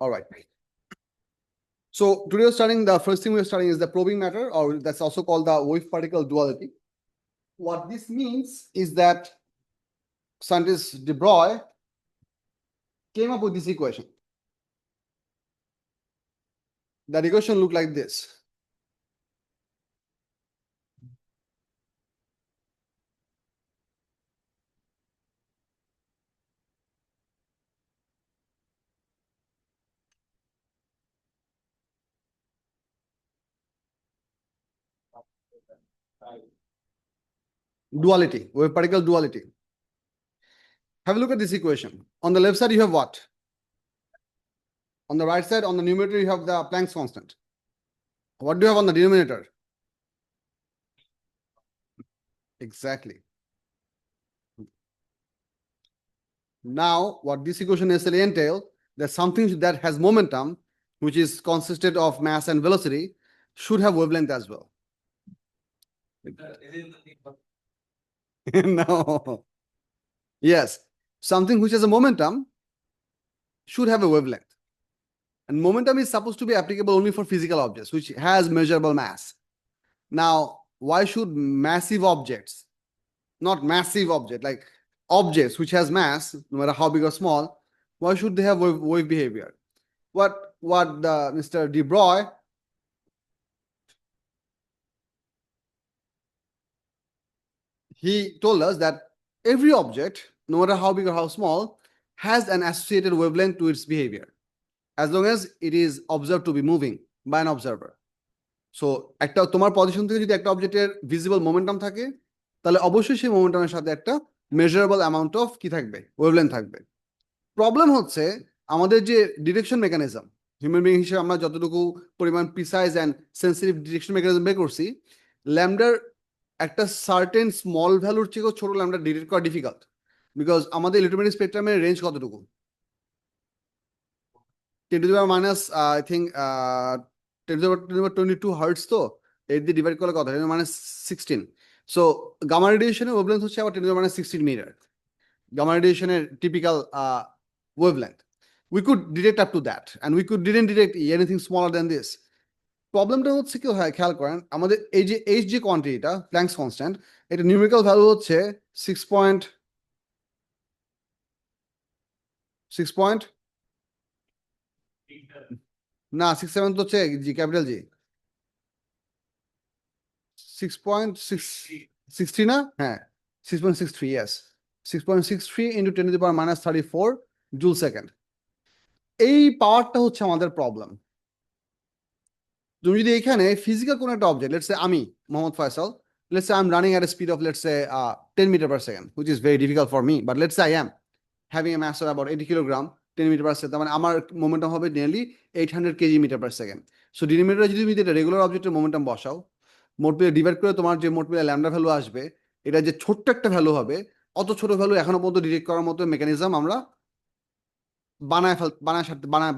All right. So today we're studying, the first thing we're studying is the probing matter, or that's also called the wave particle duality. What this means is that scientist de Broglie came up with this equation. That equation looked like this. Duality, wave particle duality. Have a look at this equation. On the left side, you have what? On the right side, on the numerator, you have the Planck's constant. What do you have on the denominator? Exactly. Now, what this equation essentially entails, that something that has momentum, which is consisted of mass and velocity, should have wavelength as well. No. Yes. Something which has a momentum should have a wavelength. And momentum is supposed to be applicable only for physical objects, which has measurable mass. Now, why should massive objects, not massive object, like objects which has mass, no matter how big or small, why should they have wave behavior? What Mr. de Broglie he told us that every object, no matter how big or how small, has an associated wavelength to its behavior, as long as it is observed to be moving by an observer. So একটা তোমার position থেকে যদি একটা অবজেক্টের visible momentum থাকে, তাহলে অবশ্যই সেই মোমেন্টামের সাথে একটা মেজারেবল অ্যামাউন্ট অফ কি থাকবে, ওয়েভলেন্থ থাকবে। প্রবলেম হচ্ছে আমাদের যে ডিটেকশন মেকানিজম, হিউম্যান বিং হিসেবে আমরা যতটুকু পরিমাণ precise and sensitive detection mechanism বের করছি, ল্যামডার একটা সার্টেন স্মল ভ্যালুর চেয়েও ছোট ল্যামডা ডিটেক্ট করা ডিফিকাল্ট, বিকজ আমাদের ইলেকট্রোম্যাগনেটিক স্পেকট্রামের রেঞ্জ কতটুকু, 10 to the power minus I think 10 to the power 22 hertz তো 8 দিয়ে ডিভাইড করলে কত হয়, মানে 16. সো গামা রেডিয়েশনের ওয়েভলেন্থ হচ্ছে আবার 10 to the power 16 meter, gamma রেডিয়েশনের typical wavelength. we could detect up to that and we didn't detect anything smaller than this. প্রবলেমটা হচ্ছে কি হয়, খেয়াল করেন আমাদের এই যে এইচ যে কোয়ান্টিটিটা প্ল্যাঙ্কস কনস্ট্যান্ট, এটা নিউমেরিক্যাল ভ্যালু হচ্ছে 6 না 6.7 তো হচ্ছে জি, ক্যাপিটাল জি, 6.63 না, হ্যাঁ 6.63, yes 6.63 into 10 to the power minus 34 joule second. এই পাওয়ারটা হচ্ছে আমাদের প্রবলেম। তুমি যদি এখানে ফিজিক্যাল কোনো একটা অবজেক্ট, লেটস সে আমি Mohammad Faisal, let's say I am running at a speed of let's say 10 meter per second, which is very difficult for me, but let's say I am having a mass of about 80 kilogram, 10 meter per second, তার মানে আমার momentum হবে nearly 800 kg meter per second। So ডিনোমিনেটরে যদি তুমি এটা regular অবজেক্টের momentum বসাও, মোট মিলে ডিভাইড করে তোমার যে মোট মিলে ল্যামডা ভ্যালু আসবে, এটা যে ছোট্ট একটা ভ্যালু হবে, অত ছোট ভ্যালু এখনো পর্যন্ত ডিটেক্ট করার মতো মেকানিজম আমরা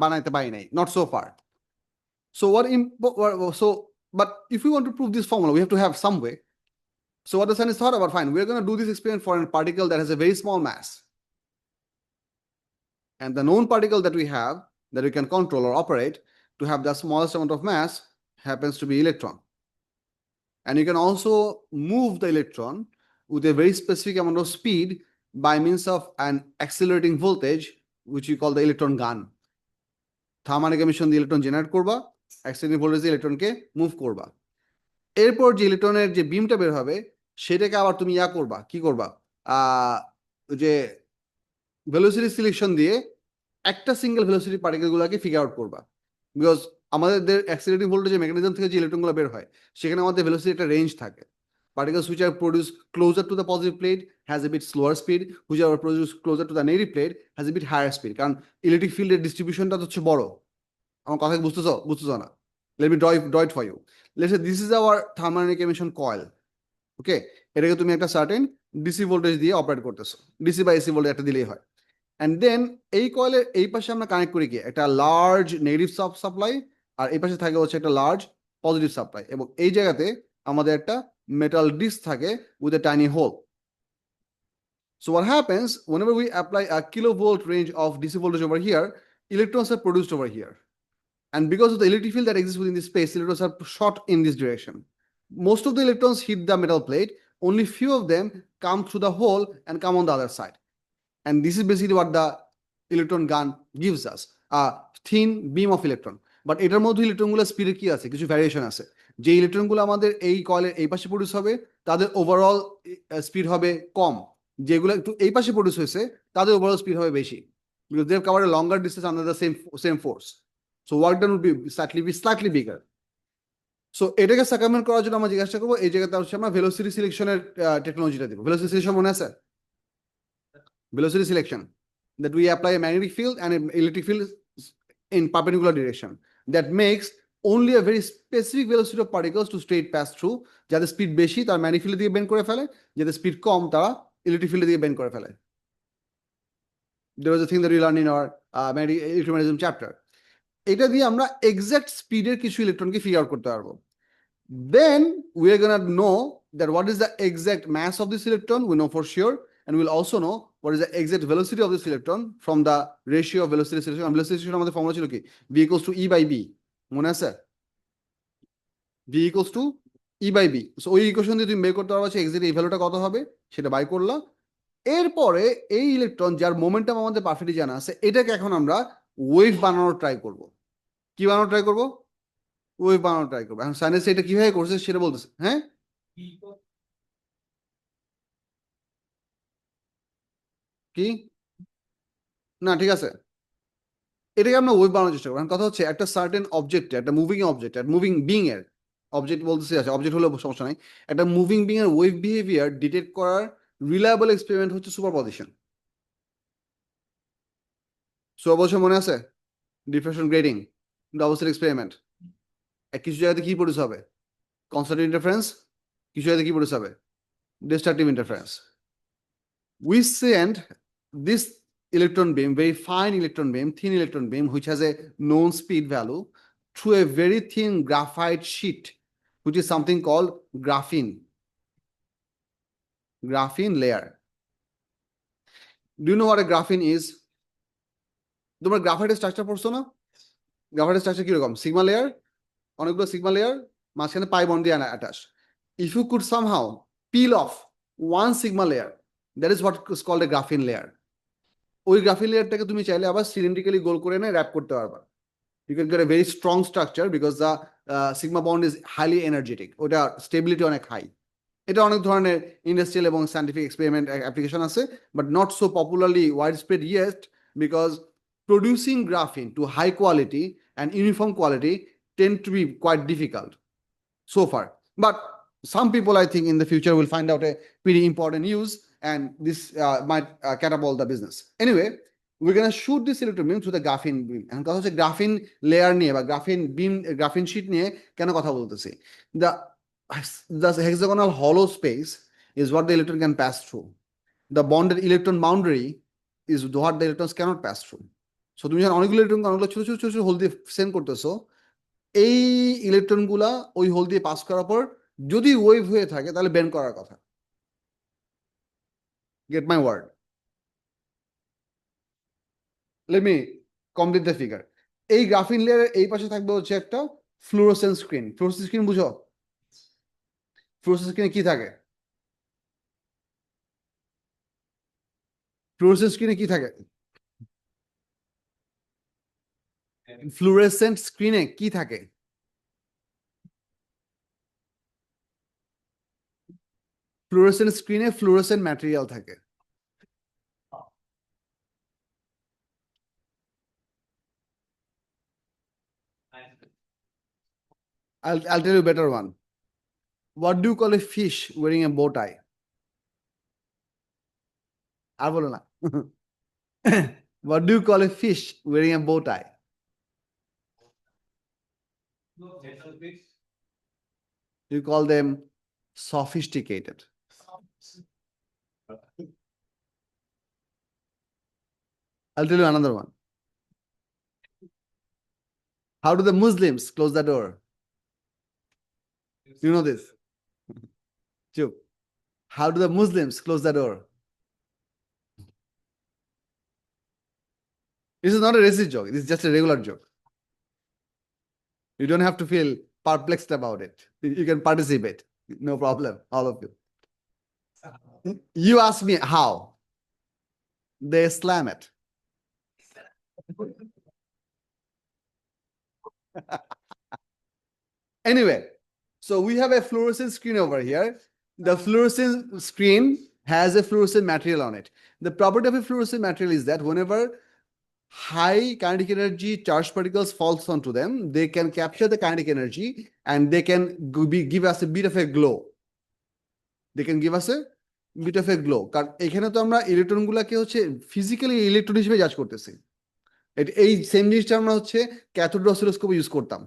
বানাইতে পারি নাই, not so far. So but if we want to prove this formula, we have to have some way. So what the scientists thought about, fine, we're going to do this experiment for a particle that has a very small mass. And the known particle that we have, that we can control or operate to have the smallest amount of mass, happens to be electron. And you can also move the electron with a very specific amount of speed by means of an accelerating voltage, which we call the electron gun. Thermionic emission দিয়ে electron generate করবা, accelerating voltage দিয়ে ইলেকট্রনকে move করবা। এরপর যে ইলেকট্রনের যে বিমটা বের হবে, সেটাকে আবার তুমি করবা, কি করবা, যে ভেলোসিটি সিলেকশন দিয়ে একটা সিঙ্গেল ভেলোসিটি পার্টিকেলগুলোকে ফিগার আউট করবা। বিকজ আমাদের অ্যাক্সিলারেটিং ভোল্টেজের মেকানিজম থেকে যে ইলেকট্রনগুলো বের হয়, সেখানে আমাদের ভেলোসিটি একটা রেঞ্জ থাকে। Particles which are produced closer to the positive plate has a bit slower speed, which are produced closer to the negative plate has a bit higher speed, কারণ ইলেকট্রিক ফিল্ডের ডিস্ট্রিবিউশনটা হচ্ছে বড়। আমার কথা বুঝতেছো না? Let me draw it for you. Let's say this is our thermodynamic emission coil. Okay, এটাকে তুমি একটা সার্টেন ডিসি ভোল্টেজ দিয়ে অপারেট করতেছো, ডিসি বা এসি ভোল্টেজ একটা দিলেই হয়। অ্যান্ড দেন এই কয়েলের এই পাশে আমরা কানেক্ট করি কি, একটা লার্জ নেগেটিভ সাপ্লাই, আর এই পাশে থাকে হচ্ছে একটা লার্জ পজিটিভ সাপ্লাই, এবং এই জায়গাতে আমাদের একটা metal disc থাকে with a tiny hole. So what happens whenever we apply a kilovolt range of DC voltage over here, electrons are produced over here. And because of the electric field that exists within this space, electrons are shot in this direction. Most of the electrons hit the metal plate. Only few of them come through the hole and come on the other side. And this is basically what the electron gun gives us, a thin beam of electron. But এটার মধ্যে ইলেকট্রনগুলো স্পিডে কি আছে, কিছু variation আছে। যে ইলেকট্রনগুলো আমাদের এই কয়েলের এই পাশে প্রডিউস হবে তাদের ওভারঅল স্পিড হবে কম, যেগুলো একটু এই পাশে প্রডিউস হয়েছে তাদের ওভারঅল স্পিড হবে বেশি, because they have covered a longer distance under the same force. So work done would be slightly bigger. So এটাকে সার্কামভেন্ট করার জন্য আমরা জিজ্ঞাসা করবো, এই জায়গাতে হচ্ছে আমরা ভেলোসিটি সিলেকশনের টেকনোলজিটা দেবো। ভেলোসিটি সিলেকশন মনে আছে? Velocity selection, that we apply a magnetic field and an electric field in perpendicular direction that makes only a very specific velocity of particles to straight pass through. যাদের speed বেশি তারা magnetic field দিয়ে bend করে ফেলে, যাদের speed কম তারা electric field দিয়ে bend করে ফেলে। There was a thing that we learned in our electromagnetism chapter. এটা দিয়ে আমরা এক্সাক্ট স্পিডের কিছু ইলেকট্রনকে ফিগার আউট করতে পারবো। Then we are gonna know that what is the exact mass of this electron, we know for sure, and we'll also know what is the exact velocity of this electron from the ratio of velocity selection. Velocity selection আমাদের formula ছিল কি? V equals to E by B, মনে আছে? V equals to E by B. So ওই equation দিয়ে তুমি বের করতে পারবা যে এক্সাক্ট এই ভ্যালুটা কত হবে, সেটা বাই করলা। এরপরে এই ইলেকট্রন যার মোমেন্টাম আমাদের পারফেক্টলি জানা আছে, এটাকে এখন আমরা ওয়েভ বানানোর ট্রাই করব। কি বানানোর ট্রাই করব? ওয়েভ বানানোর ট্রাই করবো। এখন সায়েন্স এটা কিভাবে করছে সেটা বলতেছে। হ্যাঁ, কি না, ঠিক আছে, এটাকে আমরা ওয়েভ বানানোর চেষ্টা করবো। কথা হচ্ছে একটা সার্টেন অবজেক্ট, একটা মুভিং অবজেক্ট, মুভিং বিং এর অবজেক্ট বলতেছে, আছে অবজেক্ট হলে সমস্যা নাই, একটা মুভিং বিং এর ওয়েভ বিহেভিয়ার ডিটেক্ট করার রিলায়েবল এক্সপেরিমেন্ট হচ্ছে সুপারপজিশন। সুপারপজিশন মনে আছে? Diffraction grading, double slit experiment. কিছু জায়গাতে কি প্রডিউস হবে? Constant interference. কিছু জায়গাতে কি প্রডিউস হবে? Destructive interference. We send this electron beam, very fine electron beam, thin electron beam, which has a known speed value, through a very thin graphite sheet, which is something called graphene layer. Do you know what a graphene is? তোমরা গ্রাফাইটের structure পড়ছো না? গ্রাফাইটের structure কিরকম? Sigma layer, অনেকগুলো sigma layer, মাঝখানে pi bond দিয়ে attach. If you could somehow peel off one sigma layer, that is what is called a graphene layer. ওই graphene লেয়ারটাকে তুমি চাইলে আবার সিলিন্ড্রিক্যালি গোল করে এনে র্যাপ করতে পারবা। You can get a very strong structure because the sigma bond is highly energetic. ওটা stability অনেক হাই। এটা অনেক ধরনের ইন্ডাস্ট্রিয়াল এবং সায়েন্টিফিক এক্সপেরিমেন্ট অ্যাপ্লিকেশন আছে, but not so popularly widespread yet, because producing graphene to high quality and uniform quality tend to be quite difficult so far. But some people, I think, in the future will find out a pretty important use, and this might catapult the business. Anyway, we're going to shoot this electron beam through the graphene beam. And কথা হচ্ছে graphene layer নিয়ে বা graphene বিম, graphene sheet নিয়ে কেন কথা বলতেছি? The hexagonal hollow space is what the electron can pass through. The bonded electron boundary is what the electrons cannot pass through. So তুমি যখন অনেকগুলো ইলেকট্রন অনেকগুলো ছোট ছোট ছোট হোল দিয়ে সেন্ড করতেছো, এই ইলেকট্রনগুলা ওই হোল দিয়ে পাস করার পর যদি ওয়েভ হয়ে থাকে তাহলে বেন্ড করার কথা। Get my word? Let me complete the figure. এই গ্রাফিন লেয়ারের এই পাশে থাকবে হচ্ছে একটা ফ্লুরোসেন্স স্ক্রিন। ফ্লুরোসেন্স স্ক্রিন বুঝো? ফ্লুরোসেন্স স্ক্রিনে কি থাকে? ফ্লুরোসেন্স স্ক্রিনে কি থাকে? ফ্লুরোসেন্ট স্ক্রিনে কি থাকে? ফ্লুরোসেন্ট স্ক্রিনে ফ্লুরোসেন্ট ম্যাটেরিয়াল থাকে। I'll tell you a better one. What do you call a fish wearing a bow tie? আর বলো না। What do you call a fish wearing a bow tie? You call them sophisticated. I'll tell you another one. How do the Muslims close the door? You know this? Chup. How do the Muslims close the door? This is not a racist joke. This is just a regular joke. You don't have to feel perplexed about it. You can participate. No problem, all of you. You ask me how. They slam it. Anyway, so we have a fluorescent screen over here. The fluorescent screen has a fluorescent material on it. The property of a fluorescent material is that whenever high kinetic energy charged particles falls onto them, they can capture the kinetic energy and they can give us a bit of a glow. They can give us a bit of a glow. কারণ এখানে তো আমরা ইলেকট্রনগুলোকে হচ্ছে physically electron হিসেবে জাজ করতেছি। এই same জিনিসটা আমরা হচ্ছে ক্যাথোড অসিলোস্কোপে ইউজ করতাম।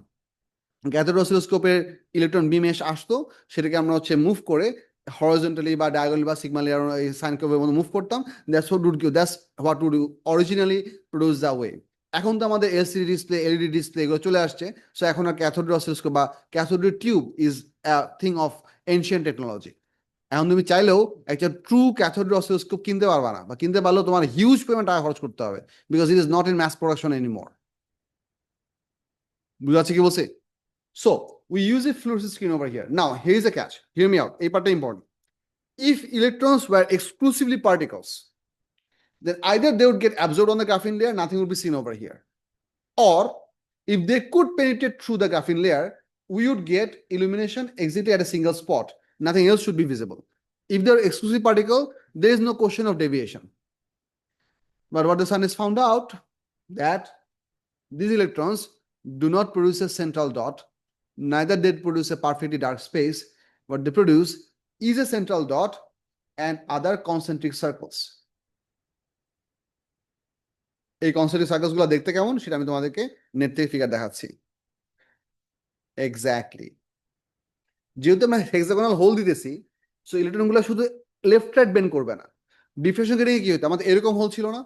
ক্যাথোড অসিলোস্কোপের ইলেকট্রন বিম আসতো, সেটাকে আমরা হচ্ছে মুভ করে হরিজন্টালি বা ডায়াগোনালি বা সিগমা লেয়ার সাইন কার্ভের মতো মুভ করতাম। That's what would originally produce the wave. এখন তো আমাদের এলসিডি ডিসপ্লে, এলইডি ডিসপ্লে এগুলো চলে আসছে। সো এখন আর ক্যাথোড অসিলোস্কোপ বা cathode tube is a thing of ancient technology. এখন তুমি চাইলেও একটা ট্রু ক্যাথোড অসিলোস্কোপ কিনতে পারবা না, বা কিনতে পারলেও তোমার হিউজ পেমেন্ট টাকা খরচ করতে হবে, because it is not in mass production anymore. বুঝা যাচ্ছে কি বলছি? So we use a fluorescent screen over here. Now, here is a catch. Hear me out. A part important. If electrons were exclusively particles, then either they would get absorbed on the graphene layer, nothing would be seen over here. Or if they could penetrate through the graphene layer, we would get illumination exactly at a single spot. Nothing else should be visible. If they're exclusive particle, there is no question of deviation. But what the sun has found out, that these electrons do not produce a central dot, neither they produce a perfectly dark space. What they produce is a central dot and other concentric circles. এই concentric circles গুলো দেখতে কেমন সেটা আমি তোমাদেরকে net থেকে figure দেখাচ্ছি। Exactly, যেহেতু আমরা হেক্সাগোনাল হোল দিতেছি, সো ইলেকট্রন গুলো শুধু লেফট রাইট বেন্ড করবে না। ডিফ্রেকশন কেটে কি হতো, আমাদের এরকম হোল ছিল না,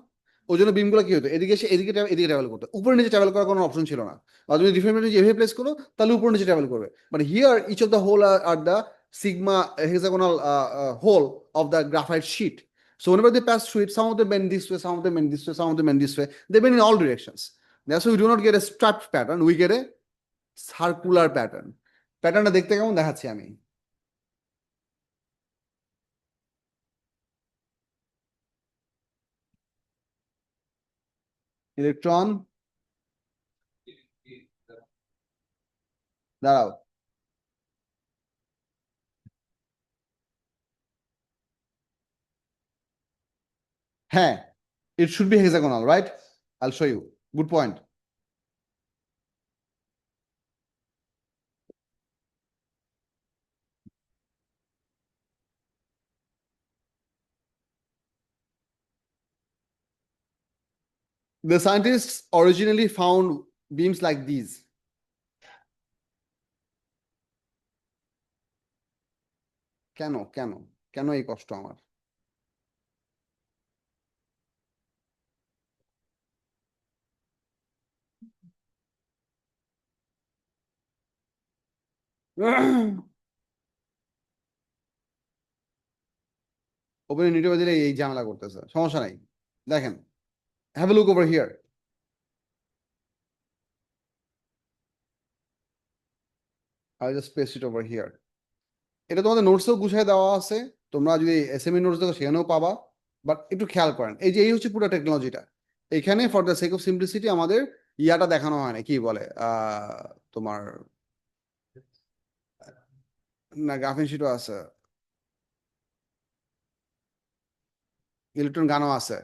ওই জন্য বিমগুলো কি হতো, এদিকে এসে এদিকে ট্রাভেল করতো, উপরে নিচে ট্রাভেল করার কোনো অপশন ছিল না। আর তুমি ডিফারেন্ট এভাবে প্লেস করো তাহলে উপরে নিচে ট্রাভেল করবে। But here each of the hole are the sigma hexagonal hole of the graphite sheet. So whenever they pass through it, some of them bend this way, some of them bend this way, some of them bend this way. They bend in all directions. That's why we do not get a striped pattern, we get a circular pattern. প্যাটার্নটা দেখতে কেমন দেখাচ্ছি আমি। Electron, দাঁড়াও, হ্যাঁ, it should be hexagonal, right? I'll show you. Good point. The scientists originally found beams like these. কেন কেন কেন এই কষ্ট আমার? ওপেন ইউনিটে দিলে এই ঝামেলা করতেছে, সমস্যা নাই। দেখেন, have a look over here. I just paste it over here. এটা তোমাদের নোটসেও গুছিয়ে দেওয়া আছে, তোমরা যদি এসএমই নোটস দেখো সেখানেও পাবা। বাট একটু খেয়াল করেন, এই যে এই হচ্ছে পুরো টেকনোলজিটা। এখানে for the sake of simplicity আমাদের ইয়াটা দেখানো হয় না, কি বলে তোমার, না গ্রাফিন শিটও আছে, ইলেকট্রন গানও আছে,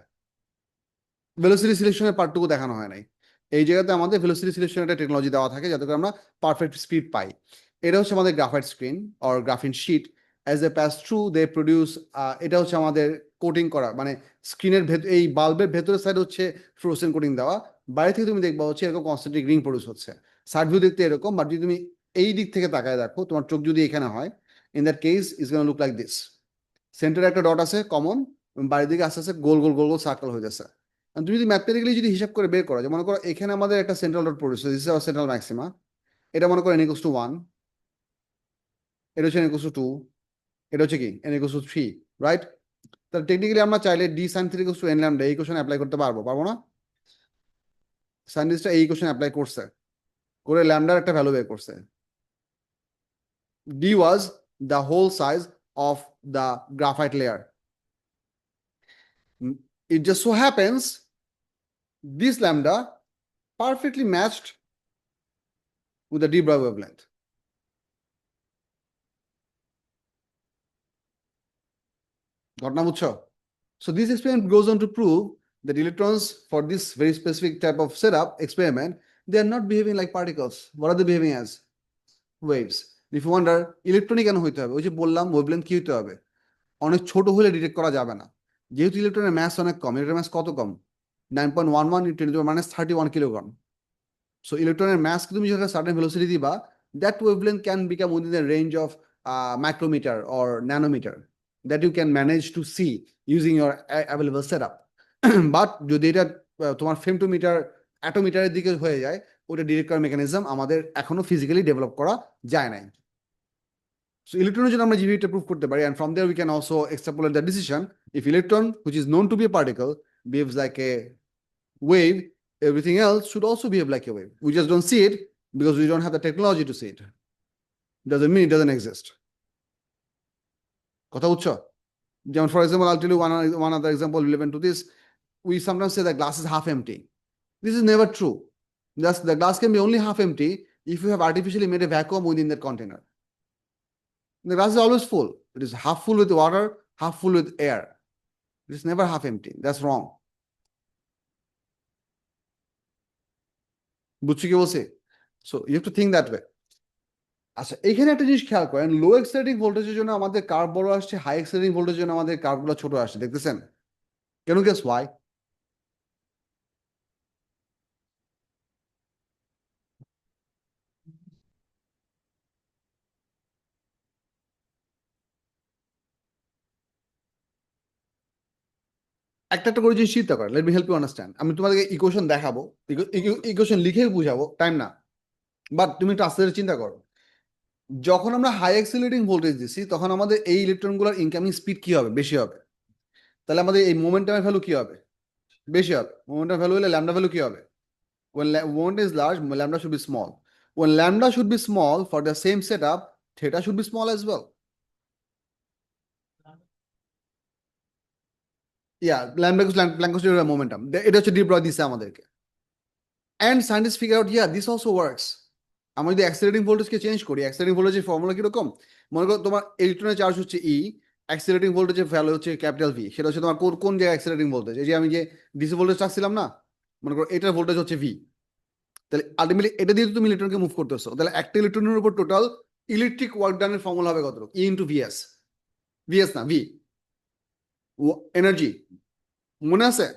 ভেলোসিটি সিলেকশনের পার্টটুকু দেখানো হয় নাই। এই জায়গাতে আমাদের ভেলোসিটি সিলেকশন একটা টেকনোলজি দেওয়া থাকে যাতে করে আমরা পারফেক্ট স্পিড পাই। এটা হচ্ছে আমাদের graphite screen or graphene sheet. As a pass through they produce, এটা হচ্ছে আমাদের কোটিং করা, মানে স্ক্রিনের ভেতর এই বাল্বের ভেতরের সাইড হচ্ছে ফ্লোরোসেন্ট কোটিং দেওয়া। বাইরে থেকে তুমি দেখবা হচ্ছে এরকম কনসেন্ট্রিক রিং প্রডিউস হচ্ছে। সাইড ভিউ দেখতে এরকম, বাট যদি তুমি এই দিক থেকে তাকায় দেখো, তোমার চোখ যদি এখানে হয়, in that case is gonna look like this. সেন্টারে একটা ডট আছে কমন, বাইরের দিকে আস্তে আস্তে গোল গোল গোল গোল সার্কেল হয়ে যাচ্ছে। তুমি যদি ম্যাথমেটিক্যালি যদি হিসাব করে বের করো, যে মনে করো এখানে আমাদের একটা সেন্ট্রাল ডট প্রডিউস হচ্ছে, this is our central maxima. এটা মনে করো n equals to 1, এটা হচ্ছে n equals to 2, এটা হচ্ছে কি n equals to 3, রাইট? তাহলে টেকনিক্যালি আমরা চাইলে d sin 3 equals to n lambda এই ইকুয়েশন অ্যাপ্লাই করতে পারবো, পারবো না? সায়েন্টিস্টরা এই ইকুয়েশন অ্যাপ্লাই করছে, করে ল্যামডার একটা ভ্যালু বের করছে। D was the whole size of the graphite layer. It just so happens this lambda perfectly matched with the D Broglie wavelength. ঘটনা বুঝছো? So this experiment goes on to prove that electrons for this very specific type of setup experiment, they are not behaving like particles. What are they behaving as? Waves. If you wonder, ইলেকট্রনই কেন হইতে হবে? ওই যে বললাম wavelength কি হইতে হবে? অনেক ছোট হলে ডিটেক্ট করা যাবে না। যেহেতু ইলেকট্রনের ম্যাস অনেক কম, ইলেকট্রনের ম্যাস কত কম? 9.11 × 10⁻31 কিলোগ্রাম। So electron mass তুমি যখন certain velocity দিবা, that wavelength can become within the range of micrometer or nanometer that you can manage to see using your available setup. But যদি এটা তোমার femtometer atometer দিকে হয়ে যায়, ওটা ডিটেক্ট করার মেকানিজম আমাদের এখনো ফিজিক্যালি ডেভেলপ করা যায় নাই। So electron জন্য আমরা GVT প্রুফ করতে পারি, and from there we can also extrapolate the decision if electron, which is known to be a particle, behaves like a wave, everything else should also behave like a wave. We just don't see it because we don't have the technology to see it. Doesn't mean it doesn't exist. কথা বুঝছো? যেমন for example, I'll tell you one other example relevant to this. We sometimes say the glass is half empty. This is never true. The glass can be only half empty if you have artificially made a vacuum within that container. The glass is always full. It is half full with water, half full with air. It is never half empty. That's wrong. বুঝছো কি বলছি? So you have to think that way. আচ্ছা, এখানে একটা জিনিস খেয়াল করেন, লো exciting ভোল্টেজের জন্য আমাদের কার্ভ বড় আসছে, হাই এক্সাইটিং ভোল্টেজের জন্য আমাদের কার্ভগুলো ছোট আসছে, দেখতেছেন? কেন? Guess why? একটা একটা করে জিনিস চিন্তা করেন, let me help you understand. আমি তোমাদেরকে ইকুয়েশন দেখাবো, ইকুয়েশন লিখে বুঝাবো, টাইম না, বাট তুমি একটু আস্তে আস্তে চিন্তা করো। যখন আমরা হাই এক্সিলারেটিং ভোল্টেজ দিচ্ছি, তখন আমাদের এই ইলেকট্রনগুলোর ইনকামিং স্পিড কি হবে? বেশি হবে। তাহলে আমাদের এই মোমেন্টামের ভ্যালু কি হবে? বেশি হবে। মোমেন্টাম ভ্যালু হলে ল্যামডা ভ্যালু কি হবে? When moment is large, lambda should be small. When lambda should be small for the same setup, theta should be small as well. Yeah, lambda equals Planck constant momentum. এটা হচ্ছে de Broglie দিছে আমাদেরকে। And scientists figure out, yeah, this also works. আমরা যদি accelerating ভোল্টেজকে change করি, accelerating ভোল্টেজের formula কিরকম? মনে করো তোমার ইলেকট্রনের চার্জ হচ্ছে ই, অ্যাক্সিলারেটিং ভোল্টেজের ভ্যালু হচ্ছে ক্যাপিটাল ভি। সেটা হচ্ছে তোমার কোন জায়গায় অ্যাক্সিলারেটিং ভোল্টেজ। এই যে আমি যে ডিসি ভোল্টেজ রাখছিলাম না, মনে করো এটার ভোল্টেজ হচ্ছে ভি। তাহলে আলটিমেটলি এটা দিয়ে তুমি ইলেকট্রনকে মুভ করতেছো, তাহলে একটা ইলেকট্রনের উপর টোটাল ইলেকট্রিক ওয়ার্ক ডানের ফর্মুলা হবে কত? E into VS. ভিএস না, ভি, এনার্জি। মনে আছে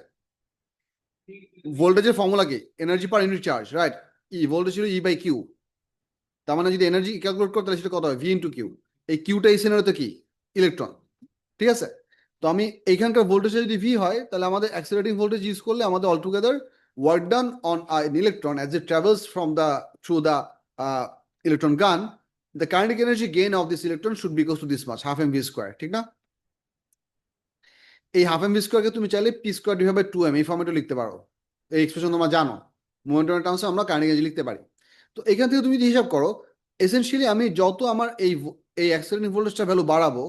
ভোল্টেজের ফর্মুলা কি? Energy per unit charge, right? E voltage ছিল ই বাই কিউ। তার মানে যদি এনার্জি ক্যালকুলেট করতে তাহলে সেটা কত হয়? V into Q. এই কিউটা এই সিনারিওতে কি? ইলেকট্রন, ঠিক আছে? তো আমি এইখানকার ভোল্টেজ যদি ভি হয়, তাহলে আমাদের অ্যাক্সিলারেটিং ভোল্টেজ ইউজ করলে আমাদের altogether work done on an electron as it travels through the electron gun, the kinetic energy gain of this electron should be equal to this much, half mv square, ঠিক না? এই half mv স্কোয়ারকে তুমি চাইলে P square divide by 2m এই ফর্মেটে লিখতে পারো। এই এক্সপ্রেশন তোমরা জানো, মোমেন্টামের টার্মসে আমরা কাইনেটিক এনার্জি লিখতে পারি। তো এখান থেকে তুমি যদি হিসাব করো, এসেনশিয়ালি আমি যত আমার এই অ্যাক্সিলারেটিং ভোল্টেজটা ভ্যালু বাড়াবো,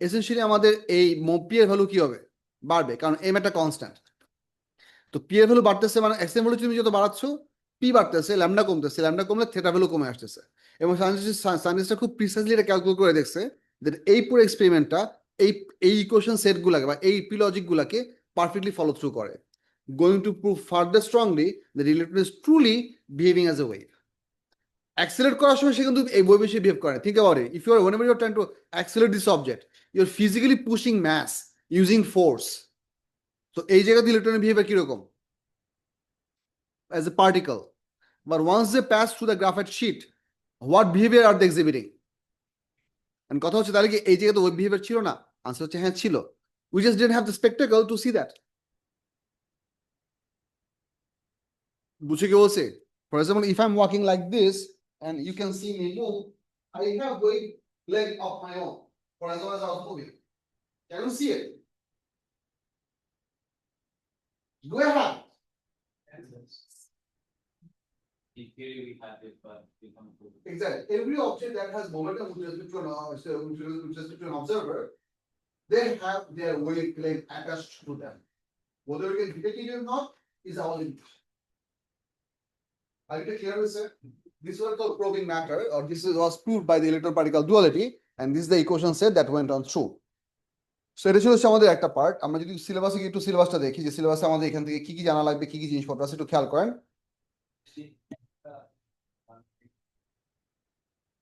এসেনশিয়ালি আমাদের এই পি এর ভ্যালু কি হবে? বাড়বে, কারণ এম একটা কনস্ট্যান্ট। তো পি এর ভ্যালু বাড়তেছে মানে এক্সট্রিম ভোল্টেজ তুমি যত বাড়াচ্ছ, পি বাড়তেছে, ল্যামডা কমতেছে, ল্যামডা কমলে থেটা ভ্যালু কমে আসতেছে। এবং সায়েন্টিস্টরা খুব প্রিসাইজলি এটা ক্যালকুলেট করে দেখছে যে এই পুরো এক্সপেরিমেন্টটা এই ইকুয়েশন সেটগুলোকে বা এই পি লজিকগুলোকে পারফেক্টলি ফলো থ্রু করে, going to prove further strongly that electron is truly behaving as a wave. Accelerate করার সময় সে কিন্তু এই ওয়েভ হিসেবে বিহেভ করে। Think about it, if you are whenever you are trying to accelerate this object, you are physically pushing mass using force. তো এই জায়গাতে ইলেকট্রনের বিহেভিয়ার কিরকম? As a particle. But once they pass through the graphite sheet, what behavior are they exhibiting? And কথা হচ্ছে তাহলে কি এই জায়গাতে ওই বিহেভিয়ার ছিল না? আনসার হচ্ছে হ্যাঁ ছিল। We just didn't have the spectacle to see that. বুঝে কি বলছে? For example, if I'm walking like this and you can see me move, I have going leg of my own. For as long as I was moving, can you see it? Do I have? In theory, we have it, but we can't prove it. Exactly. Every object that has momentum with respect to with respect to an observer, they have their wavelength attached to them. Whether we can detect it or not is our limitation. Are you clear with sir? This was called probing matter, or this was proved by the electron particle duality, and this is the equation set that went on through. So এটা ছিল হচ্ছে আমাদের একটা part. আমরা যদি সিলেবাসে একটু সিলেবাসটা দেখি, যে সিলেবাসে আমাদের এখান থেকে কি কি জানা লাগবে, কি কি জিনিসপত্র আছে, একটু খেয়াল করেন।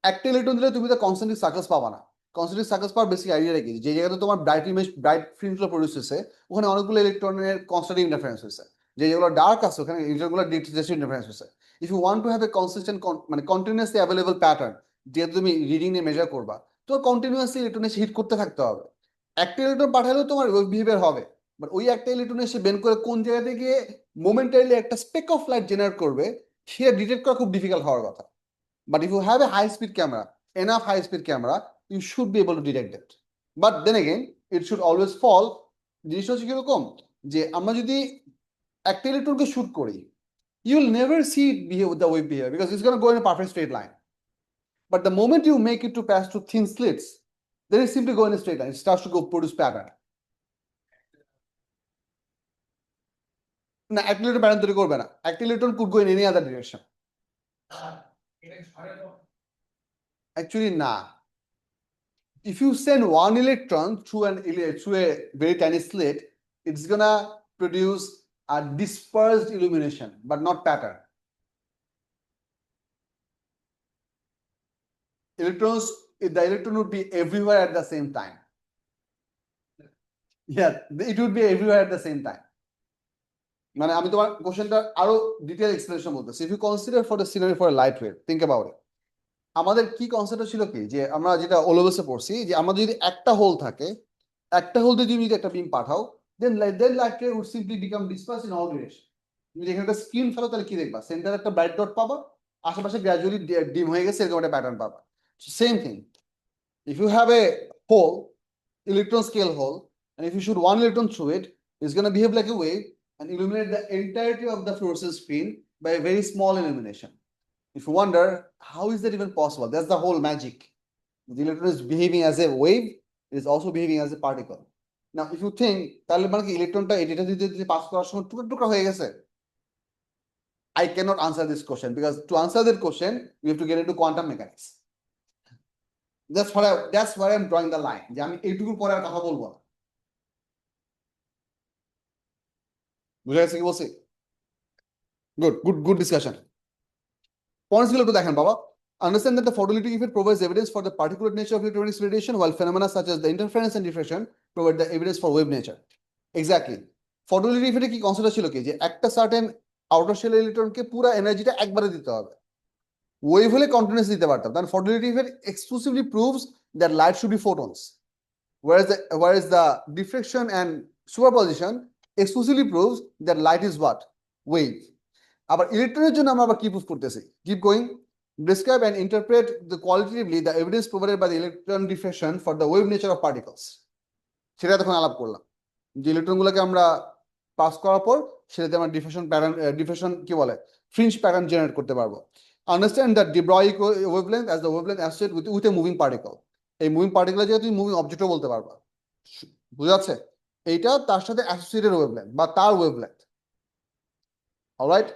একটা ইলেকট্রন দিলে তুমি তো কনসেন্ট্রিক সার্কেলস পাবা না। কনসেন্ট্রিক সার্কেলস পাওয়ার বেসিক আইডিয়া কি, যে জায়গাতে তোমার ব্রাইট ইমেজ, ব্রাইট ফিল্মগুলো প্রডিউস হয়েছে, ওখানে অনেকগুলো ইলেকট্রনের কনস্ট্যান্ট ইন্টারফারেন্স হয়েছে। যেগুলো ডার্ক আছে ওখানে ইলেকট্রনগুলো ডিস্টেন্স ইন্টারফারেন্স হয়েছে। If you want to have a consistent মানে কন্টিনিউয়াসলি অ্যাভেলেবল প্যাটার্ন, যেহেতু তুমি রিডিং নিয়ে মেজার করবা, তো কন্টিনিউয়াসলি ইলেকট্রন এসে হিট করতে থাকতে হবে। একটা ইলেকট্রন পাঠালেও তোমার ওয়েভ বিহেভিয়ার হবে, বাট ওই একটা ইলেকট্রন এসে বের করে কোন জায়গাতে গিয়ে মোমেন্টারিলি একটা স্পেক অফ লাইট জেনারেট করবে, সেটা ডিটেক্ট করা খুব ডিফিকাল্ট হওয়ার কথা। But if you have a high speed camera, enough high speed camera, you should be able to detect that. But then again, it should always fall. জিনিসটা হচ্ছে কিরকম, যে আমরা যদি একটা ইলেকট্রনকে শুট করি, you will never see it behave with the wave behavior because it's going to go in a perfect straight line. But the moment you make it to pass through thin slits, then it simply go in a straight line. It starts to go produce pattern. না, একটা electron pattern তৈরি করবে না। একটা electron could go in any other direction. Actually, না। If you send one electron through a very tiny slit, it's gonna produce a dispersed illumination, but not pattern. The electron would be everywhere at the same time. Yeah, it would be everywhere at the same time. মানে আমি তোমার কোশ্চেনটা আরো detail explanation বলতেছি। If you consider for the scenario for a light wave, think about it. আমাদের কি concept ছিল কি, যে আমরা যেটা ওলোভেসে পড়ছি, যে আমাদের যদি একটা হোল থাকে, একটা হোল দিয়ে তুমি যদি একটা বিম পাঠাও, then light ray would simply become dispersed in all direction. তুমি যেখানে একটা স্ক্রিন ফেলো, তাহলে কি দেখবা, সেন্টারে একটা ব্রাইট ডট পাবা, আশেপাশে গ্র্যাজুয়ালি ডিম হয়ে গেছে, এরকম একটা প্যাটার্ন পাবা। Same thing, if you have a hole, electron scale hole, and if you shoot one electron through it, it's going to behave like a wave and illuminate the entirety of the fluorescent screen by a very small illumination. If you wonder how is that even possible, that's the whole magic. The electron is behaving as a wave, it is also behaving as a particle. Now if you think, তাহলে মানে কি ইলেকট্রনটা এটা দিতে pass করার সময় টুকরো টুকরো হয়ে গেছে? I cannot answer this question, because to answer that question we have to get into quantum mechanics. That's why I'm drawing the line, যে আমি এইটুকুর পরে আর কথা বলবো না। বুঝা গেছে কি বলছি? Good discussion. পয়েন্টস গুলো একটু দেখেন বাবা। Understand that the photoelectric effect provides evidence for the particulate nature of electromagnetic radiation, while phenomena such as the interference and diffraction provide the evidence for wave nature. Exactly. Photoelectric effect কি concept ছিল কি, যে একটা certain outer shell ইলেকট্রনকে পুরো এনার্জিটা একবারে দিতে হবে। ওয়েভ হলে কন্টিনিউয়াস দিতে পারতাম। Then photoelectric effect exclusively proves that light should be photons, whereas the diffraction and superposition exclusively proves that light is what? Wave. আবার ইলেকট্রনের জন্য আমরা আবার কি প্রুফ করতেছি? Keep going. Describe and interpret the qualitatively the evidence provided by the electron diffraction for the wave nature of particles. সেটা তখন আলাপ করলাম, যে ইলেকট্রনগুলোকে আমরা পাস করার পর সেটাতে আমরা ডিফ্রেকশন কি বলে, ফ্রিঞ্জ প্যাটার্ন জেনারেট করতে পারবো। Understand that de Broglie wavelength as the wavelength associated with a moving particle. এই মুভিং পার্টিকেলের জায়গায় তুমি মুভিং অবজেক্টও বলতে পারবা। বুঝা যাচ্ছে? এইটা তার সাথে অ্যাসোসিয়েটেড ওয়েভলেন্থ বা তার wavelength. Alright,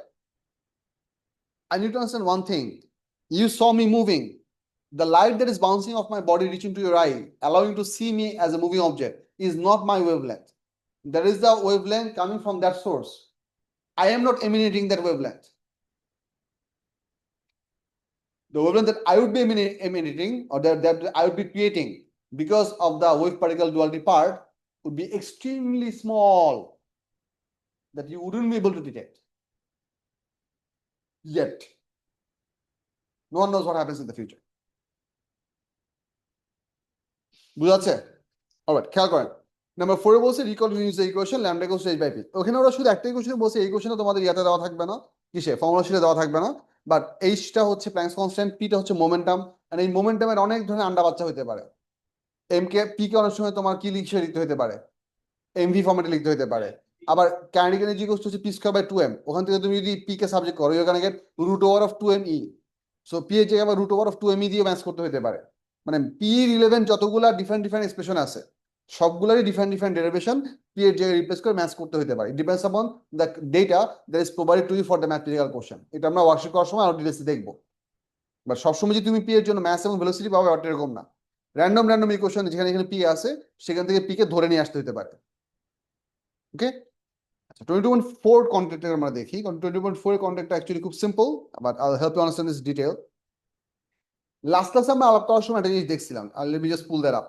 I need to understand one thing. You saw me moving. The light that is bouncing off my body reaching to your eye, allowing you to see me as a moving object, is not my wavelength. There is the wavelength coming from that source. I am not emanating that wavelength. The wavelength that I would be emanating, or that I would be creating because of the wave particle duality part, would be extremely small, that you wouldn't be able to detect yet. No one knows what happens in the future. বুঝা যাচ্ছে? Alright, খেয়াল করেন। Number 4 বলছে recall use the equation lambda equals to h by p। ওখানে ওরা শুধু একটা equation বলছে, এই ইকুয়েশনে তোমাদের ইয়াতে দেওয়া থাকবে না, কিসে, ফর্মুলা শিটে দেওয়া থাকবে না, বাট এইচটা হচ্ছে প্ল্যাঙ্কস কনস্ট্যান্ট, পিটা হচ্ছে মোমেন্টাম, আর এই মোমেন্টামের অনেক ধরনের আন্ডা বাচ্চা হতে পারে। এম কে পি কে অনেক সময় তোমার কি লিখে লিখতে হতে পারে, এমভি ফর্মেটে লিখতে হতে পারে, আবার কাইনেটিক এনার্জি হচ্ছে পি স্কয়ার বাই 2m, ওখান থেকে তুমি যদি পি কে সাবজেক্ট করো you can get √2m/e, so P এর জায়গায় আবার √2m/e দিয়ে ম্যাচ করতে হতে পারে। মানে পি রিলেভেন্ট যতগুলা ডিফারেন্ট ডিফারেন্ট এক্সপ্রেশন আছে সবগুলারই ডিফারেন্ট ডিফারেন্ট ডেরিভেশন পি এর জায়গায় রিপ্লেস করে ম্যাচ করতে হতে পারে। Depends upon the data that is provided to you for the mathematical question. এটা আমরা ওয়ার্কশিট করার সময় আরো ডিটেলসে দেখবো। বাট সবসময় যে তুমি পি এর জন্য ম্যাথ এবং ভেলোসিটি পাবে ব্যাপারটা এরকম না। র্যান্ডম র্যান্ডম ইকুয়েশন যেখানে এখানে পি আছে সেখান থেকে পি কে ধরে নিয়ে আসতে হতে পারে। ওকে, আচ্ছা 20.4 কন্টেন্ট আমরা দেখি, কারণ 20.4 কন্টেন্টটা অ্যাকচুয়ালি খুব simple, but I will help you understand this detail. Last ক্লাসে আমরা আলাপ করার সময় একটা জিনিস দেখছিলাম, আর let me just pull that up.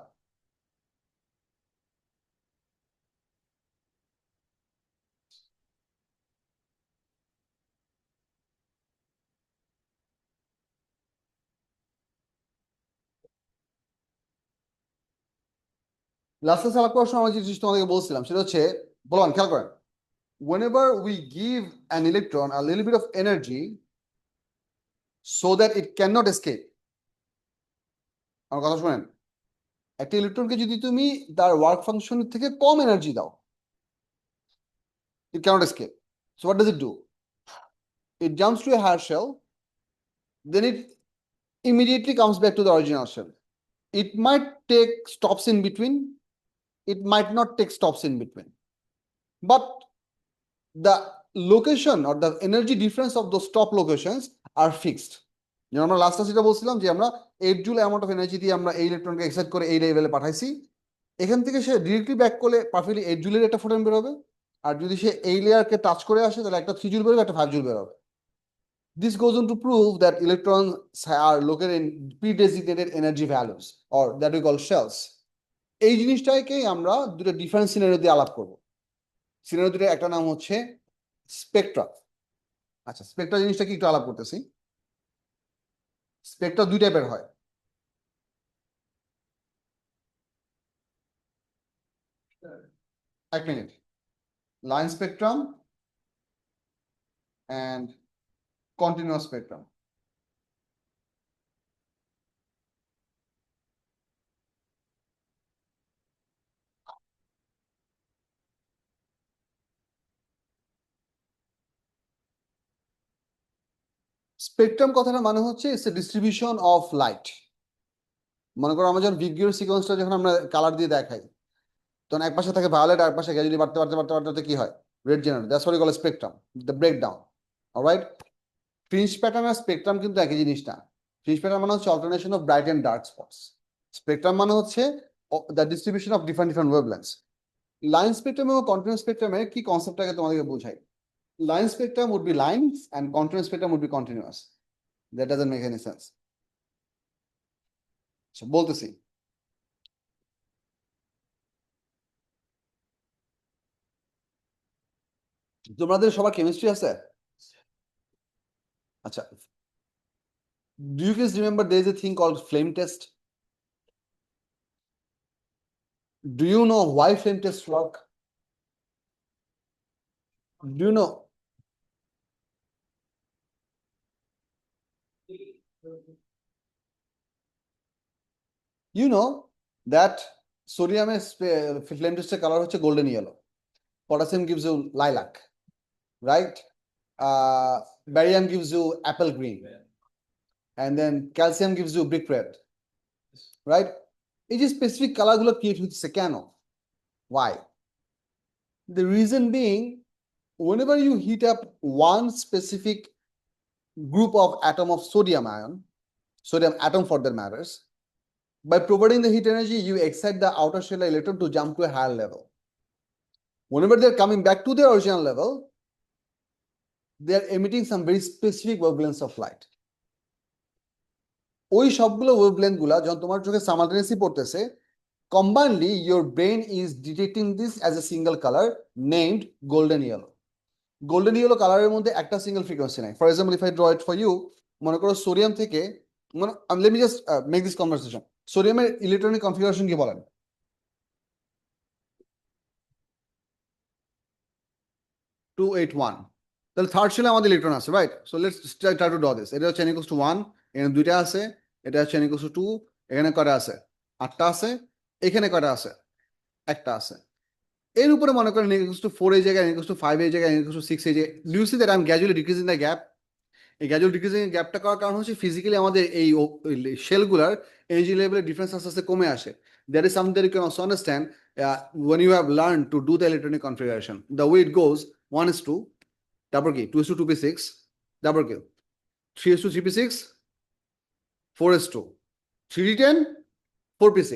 Last ক্লাসে আলাপ করার সময় আমি যে জিনিস তোমাদেরকে বলছিলাম সেটা হচ্ছে, বললাম খেয়াল করেন, whenever we give an electron a little bit of energy so that it cannot escape, আমার কথা শুনেন, একটা ইলেকট্রনকে যদি তুমি তার ওয়ার্ক ফাংশন থেকে কম এনার্জি দাও, it cannot escape. So what does it do? It jumps to a higher shell, then it immediately comes back to the original shell. It might take stops in between, it might not take stops in between, but the location or the energy difference of those stop locations are fixed. যেমন আমরা last যেটা বলছিলাম যে আমরা 8 joule amount of energy দিয়ে আমরা এই ইলেকট্রনকে excite করে এই লেভেলে পাঠাইছি, এখান থেকে সে ডিরেক্টলি ব্যাক করলে পারফেক্টলি 8 জুলের একটা ফোটন বের হবে, আর যদি সে এই লেয়ারকে টাচ করে আসে তাহলে একটা 3 জুল বের হবে, একটা 5 জুল বের হবে। This goes on to prove that electrons are located in pre-designated energy values or that we call shells. এই জিনিসটাকেই আমরা দুটো ডিফারেন্ট সিনারিও দিয়ে আলাপ করব। সিনারিও দুটো একটা নাম হচ্ছে স্পেকট্রা। আচ্ছা, স্পেকট্রা জিনিসটা কি একটু আলাপ করতেছি। স্পেকট্রা দুই টাইপের হয়। এক minute, line spectrum and continuous spectrum. Spectrum কথাটা মানে হচ্ছে it's a distribution of light. মনে করো আমরা যখন ভিগ্রিওর সিকোয়েন্সটা যখন আমরা কালার দিয়ে দেখাই, তখন এক পাশে থাকে ভায়োলেট আর এক পাশে গ্যাজুয়ালি বাড়তে বাড়তে বাড়তে বাড়তে কি হয়, red generate. That's what we call spectrum, the breakdown. Alright, fringe pattern আর স্পেকট্রাম কিন্তু একই জিনিস না। ফ্রিঞ্জ প্যাটার্ন মানে হচ্ছে alternation of bright and dark spots, spectrum মানে হচ্ছে the distribution of different different wavelengths. Line spectrum এবং কন্টিনিউয়াস স্পেকট্রামের কি কনসেপ্টটাকে তোমাদেরকে বোঝাই। Line spectrum would be lines and continuous spectrum would be continuous. That doesn't make any sense. So বলতেছি, তোমাদের সবার কেমিস্ট্রি আছে? আচ্ছা, do you guys remember there is a thing called flame test? Do you know why flame tests work? Do you know? You know that sodium flame test color হচ্ছে golden yellow, potassium gives you lilac, right? Barium gives you apple green, and then calcium gives you brick red, right? এই যে specific কালারগুলো create হচ্ছে কেন? Why? The reason being, whenever you heat up one specific group of atom of sodium atom for that matters, by providing the heat energy, you excite the outer shell electron to jump to a higher level. Whenever they're coming back to their original level, they're emitting some very specific wavelengths of light. ওই সবগুলো wavelength গুলা যখন তোমার চোখে simultaneously পড়তেছে, combinedly your brain is detecting this as a single color named golden yellow. Golden yellow কালারের মধ্যে একটা সিঙ্গেল ফ্রিকোয়েন্সি নাই। For example, if I draw it for you, মনে করো সোডিয়াম থেকে, let me just make this conversation. সোডিয়ামের electronic configuration কি বলেন? 281। তাহলে থার্ড শেলে আমাদের ইলেকট্রন আছে, right? So let's try to draw this. এটা হচ্ছে n = 1, এখানে দুইটা আছে, এটা হচ্ছে n = 2, এখানে কয়টা আছে? 8টা আছে, এখানে কয়টা আছে? একটা আছে। এর উপরে মনে করেন n equals to 4 এই জায়গায়, n equals to 5 এই জায়গায়, n equals to 6 এই জায়গায়, do you see that I am gradually decreasing the gap? এই গ্র্যাজুয়াল ডিক্রিজিং গ্যাপটা করার কারণ হচ্ছে ফিজিক্যালি আমাদের এই শেলগুলার এনার্জি লেভেলের ডিফারেন্স আস্তে আস্তে কমে আসে। That is something that you can also understand when you have learned to do the electronic configuration. The way it goes, 1:2, double key, 2:2 2p6, double key, 3:2 3p6, 4:2, 3d10, 4p6,